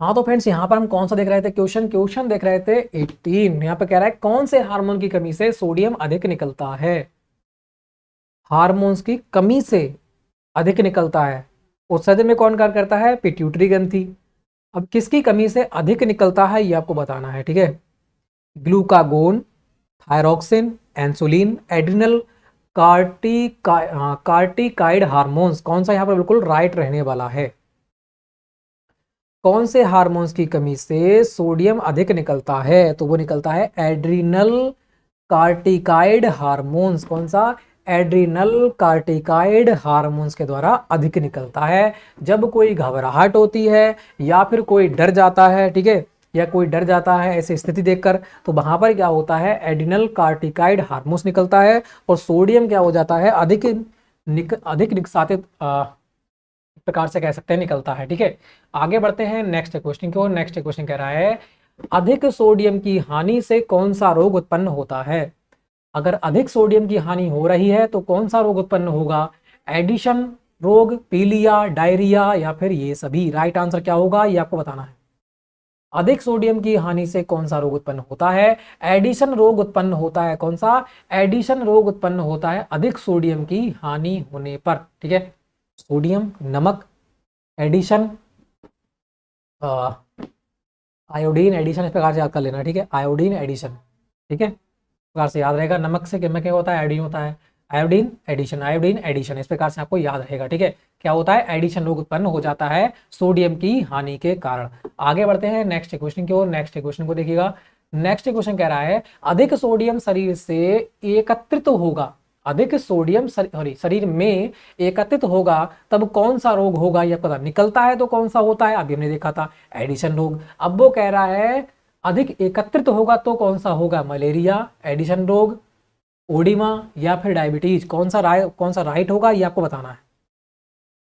हाँ तो फ्रेंड्स, यहाँ पर हम कौन सा देख रहे थे? क्वेश्चन देख रहे थे 18। यहाँ पे कह रहा है कौन से हार्मोन की कमी से सोडियम अधिक निकलता है? हार्मोन्स की कमी से अधिक निकलता है। उत्सर्जन में कौन कार्य करता है? पिट्यूटरी ग्रंथि। अब किसकी कमी से अधिक निकलता है ये आपको बताना है। ठीक है, glucagon, thyroxine, insulin, adrenal corticoid hormones? कौन सा यहाँ पर बिल्कुल राइट रहने वाला है? कौन से हार्मोन्स की कमी से सोडियम अधिक निकलता है? तो वो निकलता है एड्रिनल कार्टिकाइड हार्मोन्स। कौन सा? एड्रिनल कार्टिकाइड हार्मोन्स के द्वारा अधिक निकलता है। जब कोई घबराहट होती है या फिर कोई डर जाता है, ठीक है, या कोई डर जाता है ऐसी स्थिति देखकर, तो वहां पर क्या होता है? एड्रिनल कार्टिकाइड हार्मोन्स निकलता है और सोडियम क्या हो जाता है? अधिक निकासित प्रकार से कह सकते हैं निकलता है। ठीक है, आगे बढ़ते हैं नेक्स्ट क्वेश्चन की ओर। नेक्स्ट क्वेश्चन कह रहा है अधिक सोडियम की हानि से कौन सा रोग उत्पन्न होता है? अगर अधिक सोडियम की हानि हो रही है तो कौन सा रोग उत्पन्न होगा? एडिशन रोग, पीलिया, डायरिया या फिर ये सभी? राइट आंसर क्या होगा ये आपको बताना है। अधिक सोडियम की हानि से कौन सा रोग उत्पन्न होता है? एडिशन रोग उत्पन्न होता है। कौन सा? एडिशन रोग उत्पन्न होता है अधिक सोडियम की हानि होने पर। ठीक है, सोडियम, नमक, एडिशन, आयोडीन एडिशन, इस प्रकार से याद कर लेना। ठीक है, आयोडीन एडिशन। ठीक है, इस प्रकार से याद रहेगा। नमक से क्या क्या होता है? आयोडीन होता है। आयोडीन एडिशन, आयोडीन एडिशन, इस प्रकार से आपको याद रहेगा। ठीक है, क्या होता है? एडिशन रोग उत्पन्न हो जाता है सोडियम की हानि के कारण। आगे बढ़ते हैं नेक्स्ट क्वेश्चन की ओर। नेक्स्ट क्वेश्चन को देखिएगा। नेक्स्ट क्वेश्चन कह रहा है अधिक सोडियम शरीर से एकत्रित होगा, अधिक सोडियम शरीर में एकत्रित होगा तब कौन सा रोग होगा ये पता? निकलता है तो कौन सा होता है? अभी हमने देखा था एडिशन रोग। अब वो कह रहा है अधिक एकत्रित होगा तो कौन सा होगा? मलेरिया, एडिशन रोग, ओडिमा या फिर डायबिटीज? कौन सा राइट होगा ये आपको बताना है।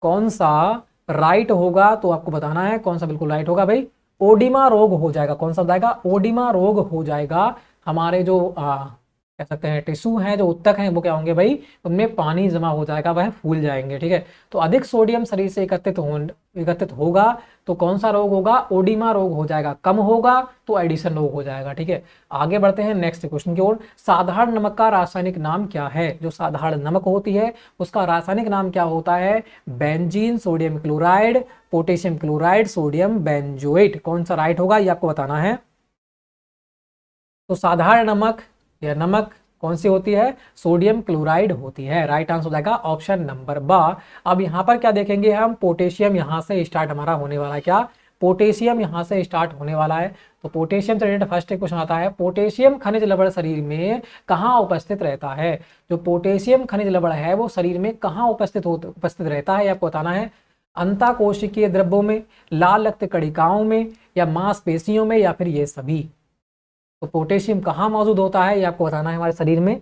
कौन सा राइट होगा तो आपको बताना है कौन सा बिल्कुल राइट होगा भाई। ओडिमा रोग हो जाएगा। कौन सा हो जाएगा? ओडिमा रोग हो जाएगा। हमारे जो कह सकते हैं टिश्यू हैं, जो उत्तक हैं, वो क्या होंगे भाई? उनमें पानी जमा हो जाएगा, वह फूल जाएंगे। ठीक है, तो अधिक सोडियम शरीर से एकत्रित होगा तो कौन सा रोग होगा? ओडिमा रोग हो जाएगा। कम होगा तो एडिशन रोग हो जाएगा। ठीक है, आगे बढ़ते हैं नेक्स्ट क्वेश्चन की ओर। साधारण नमक का रासायनिक नाम क्या है? जो साधारण नमक होती है उसका रासायनिक नाम क्या होता है? Benzene, sodium chloride, potassium chloride, sodium benzoate? कौन सा राइट होगा ये आपको बताना है। तो साधारण नमक या नमक कौन सी होती है? सोडियम क्लोराइड होती है। राइट आंसर हो जाएगा ऑप्शन नंबर बा। अब यहाँ पर क्या देखेंगे हम? पोटेशियम यहाँ से स्टार्ट हमारा होने वाला है। क्या? पोटेशियम यहाँ से स्टार्ट होने वाला है। तो पोटेशियम से रिलेटेड फर्स्ट क्वेश्चन आता है, पोटेशियम खनिज लवण शरीर में कहाँ उपस्थित रहता है? जो पोटेशियम खनिज लवण है वो शरीर में कहाँ उपस्थित रहता है आपको बताना है। अंतःकोशिकीय द्रव्यों में, लाल रक्त कणिकाओं में या मांसपेशियों में या फिर ये सभी? तो पोटेशियम कहाँ मौजूद होता है ये आपको बताना है हमारे शरीर में।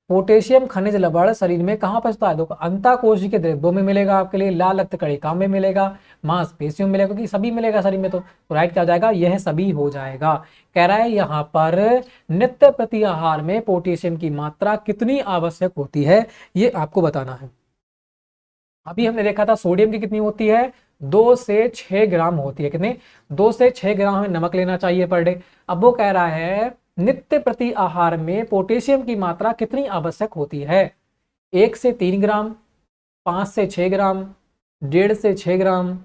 पोटेशियम खनिज लवण शरीर में कहाँ पहुंचता है? देखो अंतःकोशिकीय द्रव्यों में मिलेगा आपके लिए, लाल रक्त कणिका में मिलेगा, मांसपेशियों में मिलेगा, क्योंकि सभी मिलेगा शरीर में। तो राइट क्या हो जाएगा? यह सभी हो जाएगा। कह रहा है यहाँ पर नित्य प्रति आहार में पोटेशियम की मात्रा कितनी आवश्यक होती है, ये आपको बताना है। अभी हमने देखा था सोडियम की कितनी होती है, 2 से 6 ग्राम होती है। कितने? 2 से 6 ग्राम हमें नमक लेना चाहिए पर डे। अब वो कह रहा है नित्य प्रति आहार में पोटेशियम की मात्रा कितनी आवश्यक होती है? 1 से 3 ग्राम, 5 से 6 ग्राम, 1.5 से 6 ग्राम,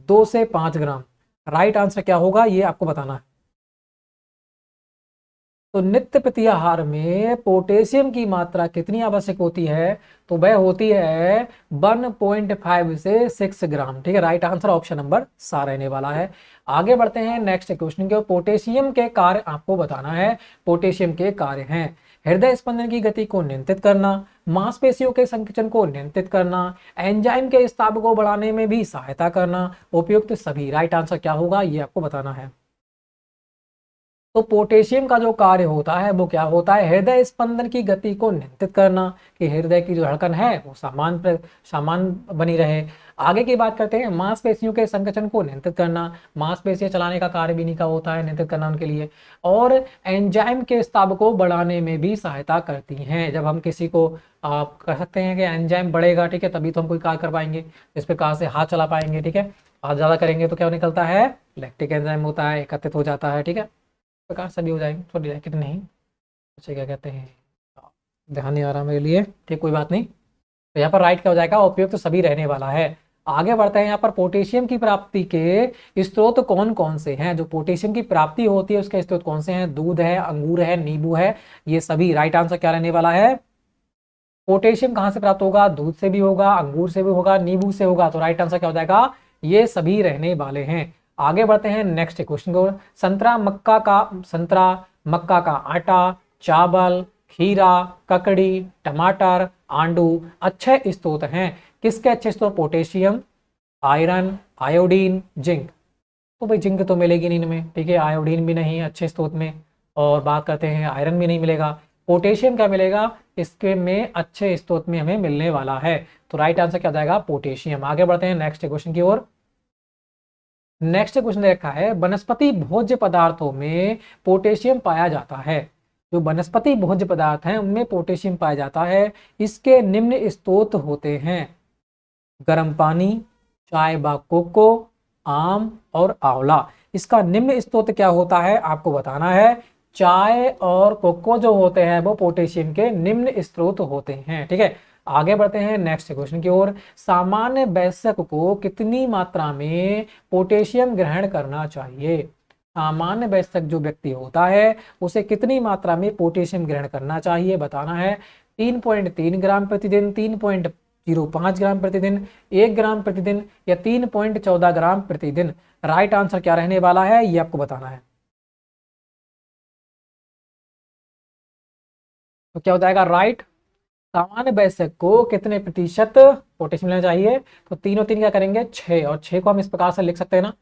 2 से 5 ग्राम। राइट आंसर क्या होगा ये आपको बताना है। तो नित्य प्रति आहार में पोटेशियम की मात्रा कितनी आवश्यक होती है? तो वह होती है 1.5 से 6 ग्राम। ठीक है, राइट आंसर ऑप्शन नंबर सा रहने वाला है। आगे बढ़ते हैं नेक्स्ट क्वेश्चन के। पोटेशियम के कार्य आपको बताना है। पोटेशियम के कार्य हैं हृदय स्पंदन की गति को नियंत्रित करना, मांसपेशियों के संकुचन को नियंत्रित करना, एंजाइम के स्राव को बढ़ाने में भी सहायता करना, उपयुक्त सभी। राइट आंसर क्या होगा ये आपको बताना है। तो पोटेशियम का जो कार्य होता है वो क्या होता है? हृदय स्पंदन की गति को नियंत्रित करना, कि हृदय की जो धड़कन है वो सामान बनी रहे। आगे की बात करते हैं, मांसपेशियों के संकुचन को नियंत्रित करना, मांसपेशियां चलाने का कार्य भी इन्हीं का होता है, नियंत्रित करना उनके लिए। और एंजाइम के स्राव को बढ़ाने में भी सहायता करती हैं। जब हम किसी को आप कह सकते हैं कि एंजाइम बढ़ेगा, ठीक है, तभी तो हम कोई कार्य कर पाएंगे, इस प्रकार से हाथ चला पाएंगे। ठीक है, हाथ ज्यादा करेंगे तो क्या निकलता है? लैक्टिक एंजाइम होता है, एकत्रित हो जाता है। ठीक है, प्रकार सभी हो जाएंगे, थोड़ी रैकेट नहीं, उसे क्या कहते हैं, ध्यान नहीं आ रहा मेरे लिए। ठीक, कोई बात नहीं। तो यहाँ पर राइट क्या हो जाएगा? उपयुक्त तो सभी रहने वाला है। आगे बढ़ते हैं। यहाँ पर पोटेशियम की प्राप्ति के स्रोत कौन कौन से हैं? जो पोटेशियम की प्राप्ति होती है उसके स्रोत कौन से हैं? दूध है, अंगूर है, नींबू है, ये सभी। राइट आंसर क्या रहने वाला है? पोटेशियम कहाँ से प्राप्त होगा? दूध से भी होगा, अंगूर से भी होगा, नींबू से होगा। तो राइट आंसर क्या हो जाएगा? ये सभी रहने वाले हैं। आगे बढ़ते हैं नेक्स्ट क्वेश्चन को। संतरा, मक्का का आटा, चावल, खीरा, ककड़ी, टमाटर, आंडू अच्छे स्रोत हैं। किसके अच्छे स्रोत? Potassium, iron, iodine, zinc. तो भाई जिंक तो मिलेगी नहीं इनमें, ठीक है, आयोडीन भी नहीं अच्छे स्रोत में, और बात करते हैं आयरन भी नहीं मिलेगा। पोटेशियम क्या मिलेगा? इसके में अच्छे स्रोत में हमें मिलने वाला है। तो राइट आंसर क्या जाएगा? पोटेशियम। आगे बढ़ते हैं नेक्स्ट क्वेश्चन की ओर। नेक्स्ट क्वेश्चन देखा है, वनस्पति भोज्य पदार्थों में पोटेशियम पाया जाता है। जो वनस्पति भोज्य पदार्थ हैं उनमें पोटेशियम पाया जाता है। इसके निम्न स्रोत होते हैं: गर्म पानी, चाय व कोको, आम और आंवला। इसका निम्न स्रोत क्या होता है आपको बताना है। चाय और कोको जो होते हैं वो पोटेशियम के निम्न स्रोत होते हैं। ठीक है, आगे बढ़ते हैं नेक्स्ट क्वेश्चन की ओर। सामान्य वयस्क को कितनी मात्रा में पोटेशियम ग्रहण करना चाहिए? सामान्य वयस्क जो व्यक्ति होता है उसे कितनी मात्रा में पोटेशियम ग्रहण करना चाहिए बताना है। 3.3 ग्राम प्रतिदिन, 3.05 ग्राम प्रतिदिन, 1 ग्राम प्रतिदिन या 3.14 ग्राम प्रतिदिन। राइट आंसर क्या रहने वाला है ये आपको बताना है। तो क्या हो जाएगा राइट? सामान्य वयस्क को कितने प्रतिशत पोटेशियम लेना चाहिए? तो तीनों तीन क्या करेंगे? 6, और 6 को हम इस प्रकार से लिख सकते हैं ना,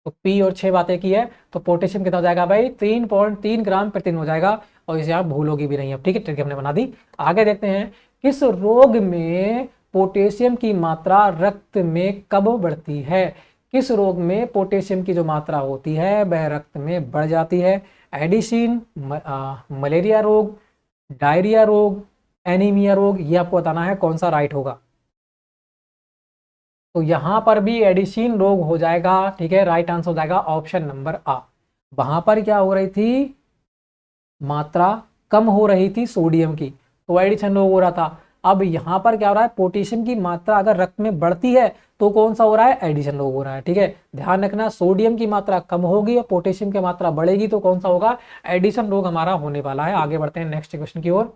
तो पी और 6 बातें की है, तो पोटेशियम कितना हो जाएगा भाई? 3.3 ग्राम प्रतिदिन हो जाएगा। और इसे आप भूलोगी भी नहीं अब, ठीक है, ट्रिक हमने बना दी। आगे देखते हैं, किस रोग में पोटेशियम की मात्रा रक्त में कब बढ़ती है? किस रोग में पोटेशियम की जो मात्रा होती है वह रक्त में बढ़ जाती है? एडिशन, मलेरिया रोग, डायरिया रोग, एनीमिया रोग। ये आपको बताना है कौन सा राइट होगा। तो यहां पर भी एडिशन रोग हो जाएगा। ठीक है, राइट आंसर हो जाएगा ऑप्शन नंबर आ। वहां पर क्या हो रही थी? मात्रा कम हो रही थी सोडियम की, तो एडिशन रोग हो रहा था। अब यहां पर क्या हो रहा है? पोटेशियम की मात्रा अगर रक्त में बढ़ती है तो कौन सा हो रहा है? एडिशन रोग हो रहा है। ठीक है, ध्यान रखना, सोडियम की मात्रा कम होगी और पोटेशियम की मात्रा बढ़ेगी तो कौन सा होगा? एडिशन रोग हमारा होने वाला है। आगे बढ़ते हैं नेक्स्ट क्वेश्चन की ओर।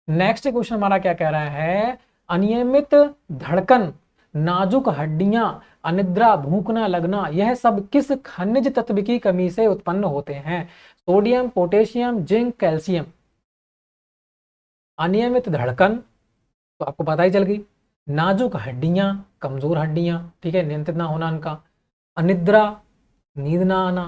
नेक्स्ट क्वेश्चन हमारा क्या कह रहा है? अनियमित धड़कन, नाजुक हड्डियां, अनिद्रा, भूखना लगना, यह सब किस खनिज तत्व की कमी से उत्पन्न होते हैं? Sodium, potassium, zinc, calcium. अनियमित धड़कन तो आपको पता ही चल गई, नाजुक हड्डियां, कमजोर हड्डियां, ठीक है, नियंत्रित ना होना उनका, अनिद्रा, नींद ना आना,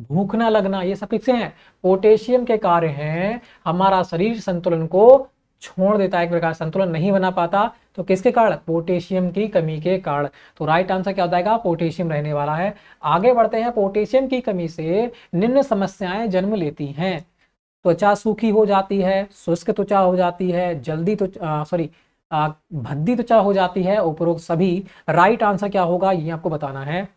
भूख ना लगना, ये सब किससे हैं? पोटेशियम के कार्य हैं। हमारा शरीर संतुलन को छोड़ देता है, एक प्रकार संतुलन नहीं बना पाता, तो किसके कारण? पोटेशियम की कमी के कारण। तो राइट आंसर क्या हो जाएगा? पोटेशियम रहने वाला है। आगे बढ़ते हैं। पोटेशियम की कमी से निम्न समस्याएं जन्म लेती हैं। त्वचा सूखी हो जाती है, शुष्क त्वचा हो जाती है, जल्दी तो सॉरी भद्दी त्वचा हो जाती है, उपरोक्त सभी। राइट आंसर क्या होगा ये आपको बताना है।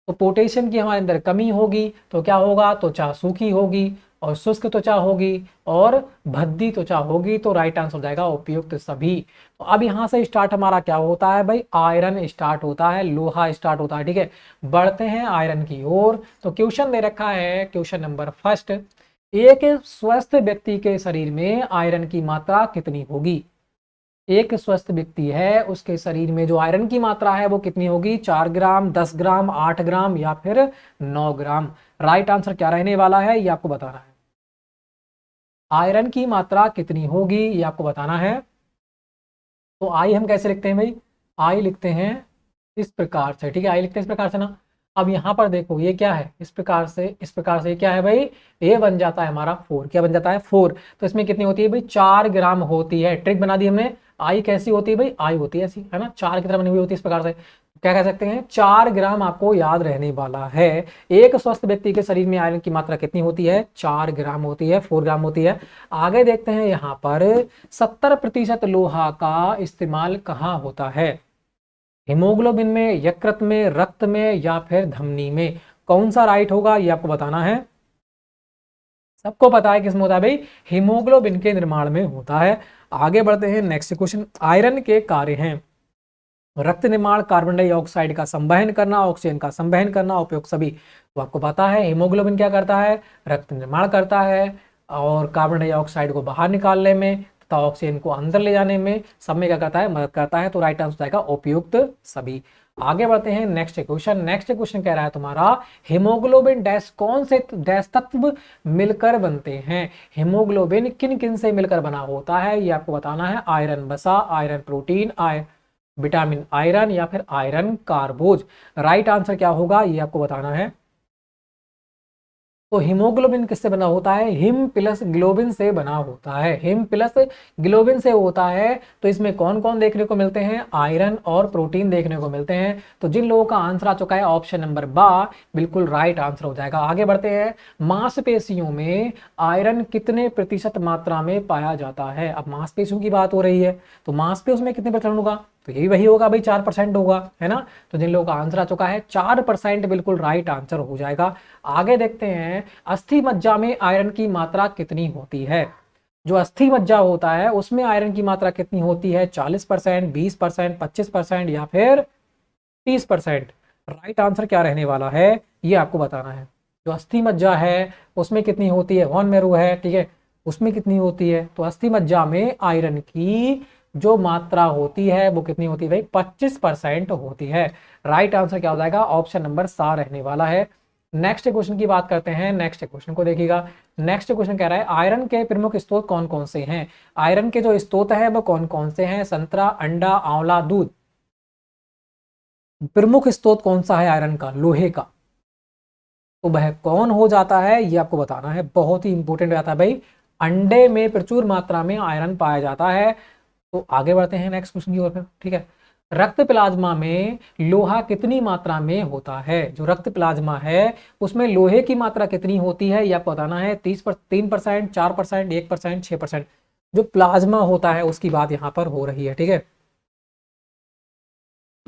तो पोटेशियम की हमारे अंदर कमी होगी तो क्या होगा? त्वचा सूखी होगी और शुष्क त्वचा होगी और भद्दी त्वचा होगी। तो राइट आंसर हो जाएगा उपयुक्त सभी। तो अब यहाँ से स्टार्ट हमारा क्या होता है भाई? आयरन स्टार्ट होता है, लोहा स्टार्ट होता है। ठीक है, बढ़ते हैं आयरन की ओर। तो क्वेश्चन दे रखा है, क्वेश्चन नंबर फर्स्ट, एक स्वस्थ व्यक्ति के शरीर में आयरन की मात्रा कितनी होगी? एक स्वस्थ व्यक्ति है, उसके शरीर में जो आयरन की मात्रा है वो कितनी होगी? 4 ग्राम, 10 ग्राम, 8 ग्राम या फिर 9 ग्राम? राइट आंसर क्या रहने वाला है ये आपको बताना है। आयरन की मात्रा कितनी होगी ये आपको बताना है। तो आई हम कैसे लिखते हैं भाई? आई लिखते हैं इस प्रकार से। ठीक है, आई लिखते हैं इस प्रकार से ना। अब यहाँ पर देखो ये क्या है? इस प्रकार से, इस प्रकार से क्या है भाई? ये बन जाता है हमारा 4। क्या बन जाता है? 4। तो इसमें कितनी होती है भाई? 4 ग्राम होती है। ट्रिक बना दी हमने। आई कैसी होती है भाई? आई होती है ऐसी, है ना, 4 की तरह बनी हुई होती है इस प्रकार से। क्या कह सकते हैं? 4 ग्राम आपको याद रहने वाला है। एक स्वस्थ व्यक्ति के शरीर में आयरन की मात्रा कितनी होती है? 4 ग्राम होती है, 4 ग्राम होती है। आगे देखते हैं यहाँ पर 70% लोहा का इस्तेमाल कहाँ होता है? हीमोग्लोबिन में, यकृत में, रक्त में या फिर धमनी में? कौन सा राइट होगा ये आपको बताना है। सबको पता है किसमें होता है भाई? हीमोग्लोबिन के निर्माण में होता है। आगे बढ़ते हैं नेक्स्ट क्वेश्चन। आयरन के कार्य हैं रक्त निर्माण, कार्बन डाइऑक्साइड का संवहन करना, ऑक्सीजन का संवहन करना, उपयोग सभी। तो आपको पता है हीमोग्लोबिन क्या करता है? रक्त निर्माण करता है और कार्बन डाइऑक्साइड को बाहर निकालने में तथा ऑक्सीजन को अंदर ले जाने में, सब में क्या करता है? मदद करता है। तो राइट आंसर आएगा उपयुक्त सभी। आगे बढ़ते हैं नेक्स्ट क्वेश्चन। नेक्स्ट क्वेश्चन कह रहा है तुम्हारा, हीमोग्लोबिन डैश कौन से डैश तत्व मिलकर बनते हैं? हीमोग्लोबिन किन किन से मिलकर बना होता है ये आपको बताना है। आयरन वसा, आयरन प्रोटीन, विटामिन आयरन या फिर आयरन कार्बोज? राइट आंसर क्या होगा ये आपको बताना है। तो हीमोग्लोबिन किससे बना होता है? हिम प्लस ग्लोबिन से बना होता है। हिम प्लस ग्लोबिन से होता है। तो इसमें कौन कौन देखने को मिलते हैं? आयरन और प्रोटीन देखने को मिलते हैं। तो जिन लोगों का आंसर आ चुका है ऑप्शन नंबर बा, बिल्कुल राइट आंसर हो जाएगा। आगे बढ़ते हैं। मांसपेशियों में आयरन कितने प्रतिशत मात्रा में पाया जाता है? अब मांसपेशियों की बात हो रही है तो मांसपेशियों में कितने परसेंट होगा? तो यही वही होगा भाई, 4% होगा, है ना। तो जिन लोगों का आंसर आ चुका है 4% बिल्कुल राइट आंसर हो जाएगा। आगे देखते हैं, अस्थि मज्जा में आयरन की मात्रा कितनी होती है? जो अस्थि मज्जा होता है उसमें आयरन की मात्रा कितनी होती है? 40%, 20%, 25% या फिर 30%? राइट आंसर क्या रहने वाला है ये आपको बताना है। जो अस्थि मज्जा है उसमें कितनी होती है? बोन मैरो है, ठीक है, उसमें कितनी होती है? तो अस्थि मज्जा में आयरन की जो मात्रा होती है वो कितनी होती है भाई? 25% होती है। राइट आंसर क्या हो जाएगा? ऑप्शन नंबर सा रहने वाला है। नेक्स्ट क्वेश्चन की बात करते हैं। नेक्स्ट क्वेश्चन को देखिएगा। नेक्स्ट क्वेश्चन कह रहा है, आयरन के प्रमुख स्रोत कौन कौन से हैं? आयरन के जो स्रोत है वो कौन कौन से हैं? संतरा, अंडा, आंवला, दूध? प्रमुख स्रोत कौन सा है आयरन का, लोहे का? तो वह कौन हो जाता है ये आपको बताना है। बहुत ही इंपॉर्टेंट आता है भाई। अंडे में प्रचुर मात्रा में आयरन पाया जाता है। तो आगे बढ़ते हैं नेक्स्ट क्वेश्चन की ओर फिर, ठीक है। रक्त प्लाज्मा में लोहा कितनी मात्रा में होता है? जो रक्त प्लाज्मा है उसमें लोहे की मात्रा कितनी होती है ये आपको बताना है। 3%, 4%, 1%, 6%? जो प्लाज्मा होता है उसकी बात यहाँ पर हो रही है, ठीक है।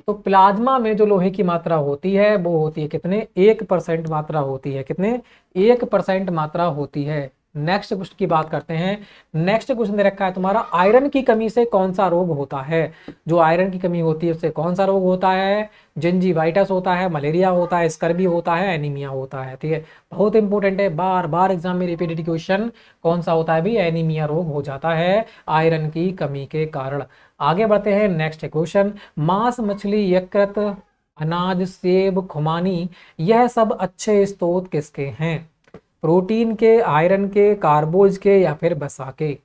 तो प्लाज्मा में जो लोहे की मात्रा होती है वो होती है कितने? 1% मात्रा होती है। कितने? 1% मात्रा होती है। नेक्स्ट क्वेश्चन की बात करते हैं। नेक्स्ट क्वेश्चन दे रखा है तुम्हारा, आयरन की कमी से कौन सा रोग होता है? जो आयरन की कमी होती है उससे कौन सा रोग होता है? जिंजीवाइटिस होता है, मलेरिया होता है, स्कर्वी होता है, एनीमिया होता है, ठीक है। बहुत इंपॉर्टेंट है, बार बार एग्जाम में रिपीटेड क्वेश्चन। कौन सा होता है भी? एनीमिया रोग हो जाता है आयरन की कमी के कारण। आगे बढ़ते हैं नेक्स्ट क्वेश्चन। मांस, मछली, यकृत, अनाज, सेब, खुमानी, यह सब अच्छे स्रोत किसके हैं? प्रोटीन के, आयरन के, कार्बोज के या फिर वसा के?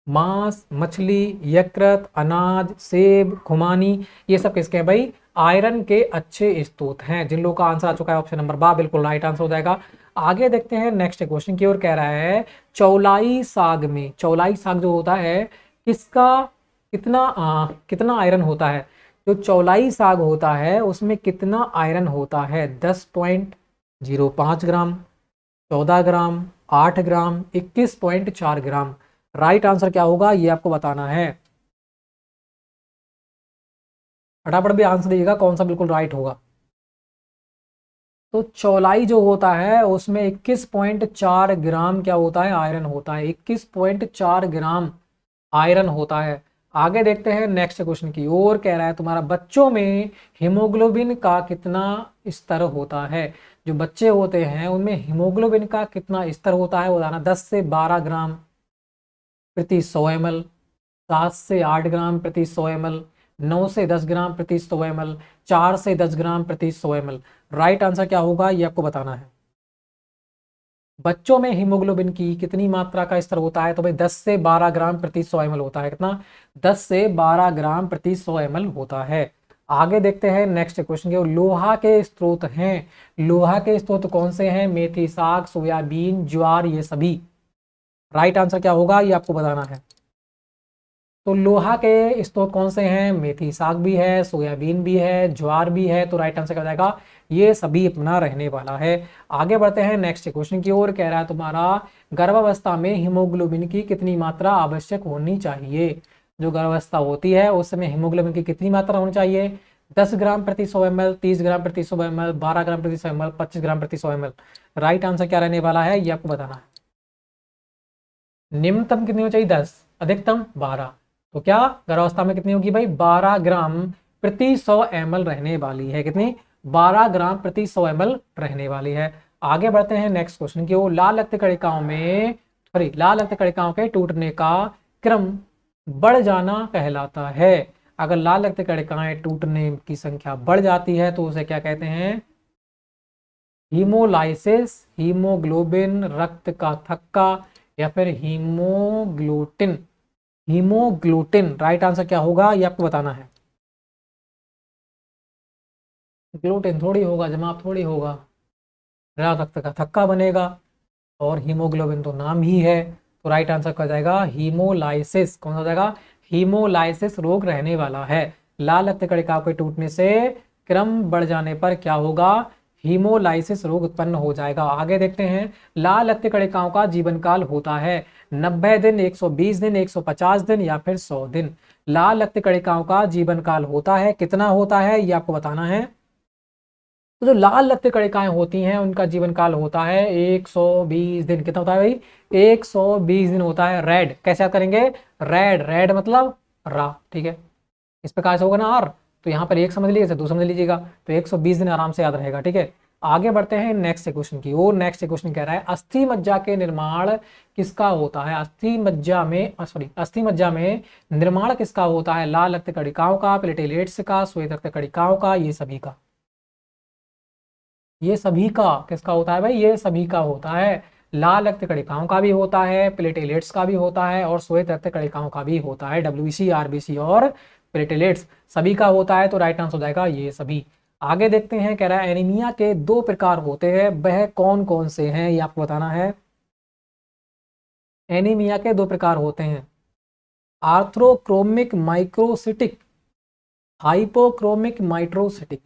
मांस, मछली, यकृत, अनाज, सेब, खुमानी, ये सब किसके हैं भाई? आयरन के अच्छे स्रोत हैं। जिन लोगों का आंसर आ चुका है ऑप्शन नंबर बा बिल्कुल राइट आंसर हो जाएगा। आगे देखते हैं नेक्स्ट क्वेश्चन की ओर। कह रहा है चौलाई साग में, चौलाई साग जो होता है किसका कितना आयरन होता है? जो चौलाई साग होता है उसमें कितना आयरन होता है? 10.05 ग्राम, 14 ग्राम, 8 ग्राम, 21.4 ग्राम। राइट आंसर क्या होगा ये आपको बताना है। फटाफट भी आंसर दीजिएगा कौन सा बिल्कुल राइट होगा। तो चौलाई जो होता है उसमें 21.4 ग्राम क्या होता है? आयरन होता है। 21.4 ग्राम आयरन होता है। आगे देखते हैं नेक्स्ट क्वेश्चन की ओर। कह रहा है तुम्हारा बच्चों में हीमोग्लोबिन का कितना स्तर होता है? जो बच्चे होते हैं उनमें हीमोग्लोबिन का कितना स्तर होता है? बताना। 10 से 12 ग्राम प्रति 100 ml, 7 से 8 ग्राम प्रति 100 ml, 9 से 10 ग्राम प्रति 100 ml, 4 से 10 ग्राम प्रति 100 ml। राइट आंसर क्या होगा ये आपको बताना है। बच्चों में हीमोग्लोबिन की कितनी मात्रा का स्तर होता है? तो भाई 10 से 12 ग्राम प्रति 100 ml होता है। कितना? 10 से 12 ग्राम प्रति 100 ml होता है। आगे देखते हैं नेक्स्ट क्वेश्चन के। लोहा के स्रोत हैं, लोहा के स्रोत कौन से हैं? मेथी साग, सोयाबीन, ज्वार, ये सभी। राइट आंसर क्या होगा ये आपको बताना है। तो लोहा के स्रोत कौन से हैं? मेथी साग भी है, सोयाबीन भी है, ज्वार भी है। तो राइट आंसर क्या हो जाएगा? ये सभी अपना रहने वाला है। आगे बढ़ते हैं नेक्स्ट क्वेश्चन की ओर। कह रहा है तुम्हारा गर्भावस्था में हीमोग्लोबिन की कितनी मात्रा आवश्यक होनी चाहिए? जो गर्भावस्था होती है उस समय हीमोग्लोबिन की कितनी मात्रा होनी चाहिए? 10 ग्राम प्रति 100 ml, 30 ग्राम प्रति 100 ml, 12 ग्राम प्रति 100 ml, 25 ग्राम प्रति 100 ml। राइट आंसर क्या रहने वाला है ये आपको बताना है। निम्नतम कितनी होनी चाहिए? 10, अधिकतम 12। तो क्या गर्भावस्था में कितनी होगी भाई? 12 ग्राम प्रति 100 ml रहने वाली है। कितनी? 12 ग्राम प्रति 100 ml रहने वाली है। आगे बढ़ते हैं नेक्स्ट क्वेश्चन की ओर। लाल रक्त कणिकाओं में लाल रक्त कणिकाओं के टूटने का क्रम बढ़ जाना कहलाता है। अगर लाल रक्त कणिकाएं टूटने की संख्या बढ़ जाती है तो उसे क्या कहते हैं? हीमोलाइसिस, हीमोग्लोबिन, रक्त का थक्का, या फिर हीमोग्लूटिन। हीमोग्लूटिन। राइट आंसर क्या होगा ये आपको बताना है। ग्लूटिन थोड़ी होगा, जमाव थोड़ी होगा, रक्त का थक्का बनेगा और हीमोग्लोबिन तो नाम ही है। तो राइट आंसर क्या जाएगा? हीमोलाइसिस। कौन सा हो जाएगा? हीमोलाइसिस रोग रहने वाला है। लाल रक्त कणिकाओं के टूटने से क्रम बढ़ जाने पर क्या होगा? हीमोलाइसिस रोग उत्पन्न हो जाएगा। आगे देखते हैं। लाल रक्त कणिकाओं का जीवन काल होता है 90 दिन, 120 दिन, 150 दिन, या फिर 100 दिन। लाल रक्त कणिकाओं का जीवन काल होता है, कितना होता है ये आपको बताना है। तो जो लाल रक्त कणिकाएं होती हैं उनका जीवन काल होता है 120 दिन। कितना होता है भाई? 120 दिन होता है। रेड कैसे याद करेंगे? रेड, रेड मतलब रा, ठीक है। इस प्रकार से होगा ना आर, तो यहाँ पर एक समझ लीजिएगा, दो समझ लीजिएगा, तो 120 दिन आराम से याद रहेगा, ठीक है। आगे बढ़ते हैं नेक्स्ट क्वेश्चन की ओर। नेक्स्ट क्वेश्चन कह रहा है अस्थि मज्जा के निर्माण किसका होता है? अस्थि मज्जा में अस्थि मज्जा में निर्माण किसका होता है? लाल रक्त कणिकाओं का, प्लेटेलेट्स का, श्वेत रक्त कणिकाओं का, ये सभी का। ये सभी का किसका होता है भाई? ये सभी का होता है। लाल रक्त कणिकाओं का भी होता है, प्लेटेलेट्स का भी होता है, और श्वेत रक्त कणिकाओं का भी होता है। डब्ल्यूबीसी, आरबीसी और प्लेटेलेट्स सभी का होता है। तो राइट आंसर हो जाएगा ये सभी। आगे देखते हैं। कह रहा है एनीमिया के 2 प्रकार होते हैं, वह कौन कौन से हैं ये आपको बताना है। एनीमिया के 2 प्रकार होते हैं, आर्थ्रोक्रोमिक माइक्रोसिटिक, हाइपोक्रोमिक माइक्रोसिटिक।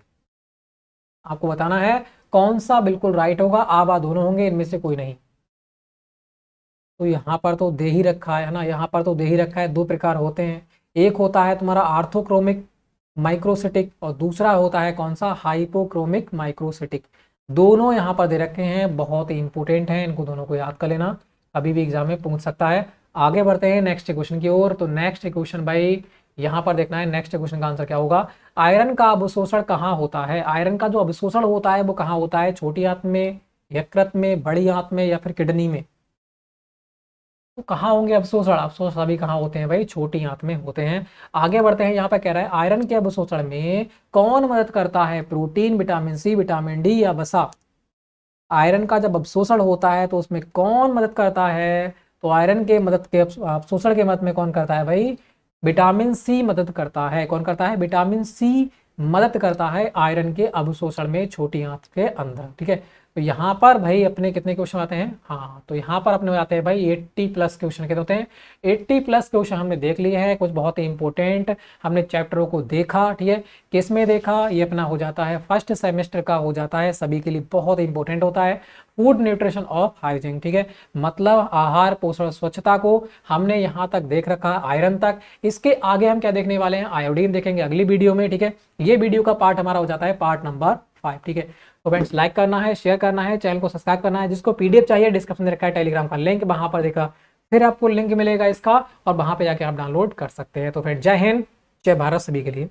आपको बताना है कौन सा बिल्कुल राइट होगा। आबा दोनों होंगे, इनमें से कोई नहीं। तो यहाँ पर तो दे ही रखा है ना, यहाँ पर तो दे ही रखा है। 2 प्रकार होते हैं, एक होता है तुम्हारा आर्थोक्रोमिक माइक्रोसिटिक और दूसरा होता है कौन सा? Hypochromic microcytic. दोनों यहाँ पर दे रखे हैं, बहुत ही इंपॉर्टेंट हैं, इनको दोनों को याद कर लेना, कभी भी एग्जाम में पूछ सकता है। आगे बढ़ते हैं नेक्स्ट क्वेश्चन की ओर। तो नेक्स्ट क्वेश्चन भाई यहाँ पर देखना है, नेक्स्ट क्वेश्चन का आंसर क्या होगा। आयरन का अवशोषण कहाँ होता है? आयरन का जो अवशोषण होता है वो कहाँ होता है? छोटी आंत में, यकृत में, बड़ी आंत में, या फिर किडनी में? तो कहाँ होंगे अवशोषण? अवशोषण सभी कहाँ होते हैं भाई? छोटी आंत में होते हैं। आगे बढ़ते हैं। यहाँ पे कह रहा है आयरन के अवशोषण में कौन मदद करता है? Protein, vitamin C, vitamin D, या वसा? आयरन का जब अवशोषण होता है तो उसमें कौन मदद करता है? तो आयरन के मदद के अवशोषण के मदद में कौन करता है भाई? विटामिन सी मदद करता है। कौन करता है? विटामिन सी मदद करता है आयरन के अवशोषण में छोटी आंत के अंदर। ठीक है, तो यहाँ पर भाई अपने कितने क्वेश्चन आते हैं, हाँ तो यहाँ पर अपने आते हैं भाई 80 प्लस क्वेश्चन कितने होते हैं, 80 प्लस क्वेश्चन हमने देख लिए हैं, कुछ बहुत ही इंपॉर्टेंट हमने चैप्टरों को देखा। ठीक है, किस में देखा, ये अपना हो जाता है फर्स्ट सेमेस्टर का हो जाता है, सभी के लिए बहुत इंपॉर्टेंट होता है, फूड न्यूट्रिशन ऑफ हाइजीन। ठीक है, मतलब आहार पोषण स्वच्छता को हमने यहाँ तक देख रखा, आयरन तक। इसके आगे हम क्या देखने वाले हैं, आयोडीन देखेंगे अगली वीडियो में। ठीक है, ये वीडियो का पार्ट हमारा हो जाता है पार्ट नंबर 5। ठीक है, तो फ्रेंड्स लाइक करना है, शेयर करना है, चैनल को सब्सक्राइब करना है। जिसको पीडीएफ चाहिए डिस्क्रिप्शन में रखा है टेलीग्राम का लिंक, वहां पर देखा फिर आपको लिंक मिलेगा इसका, और वहां पे जाके आप डाउनलोड कर सकते हैं। तो फिर जय हिंद, जय भारत सभी के लिए।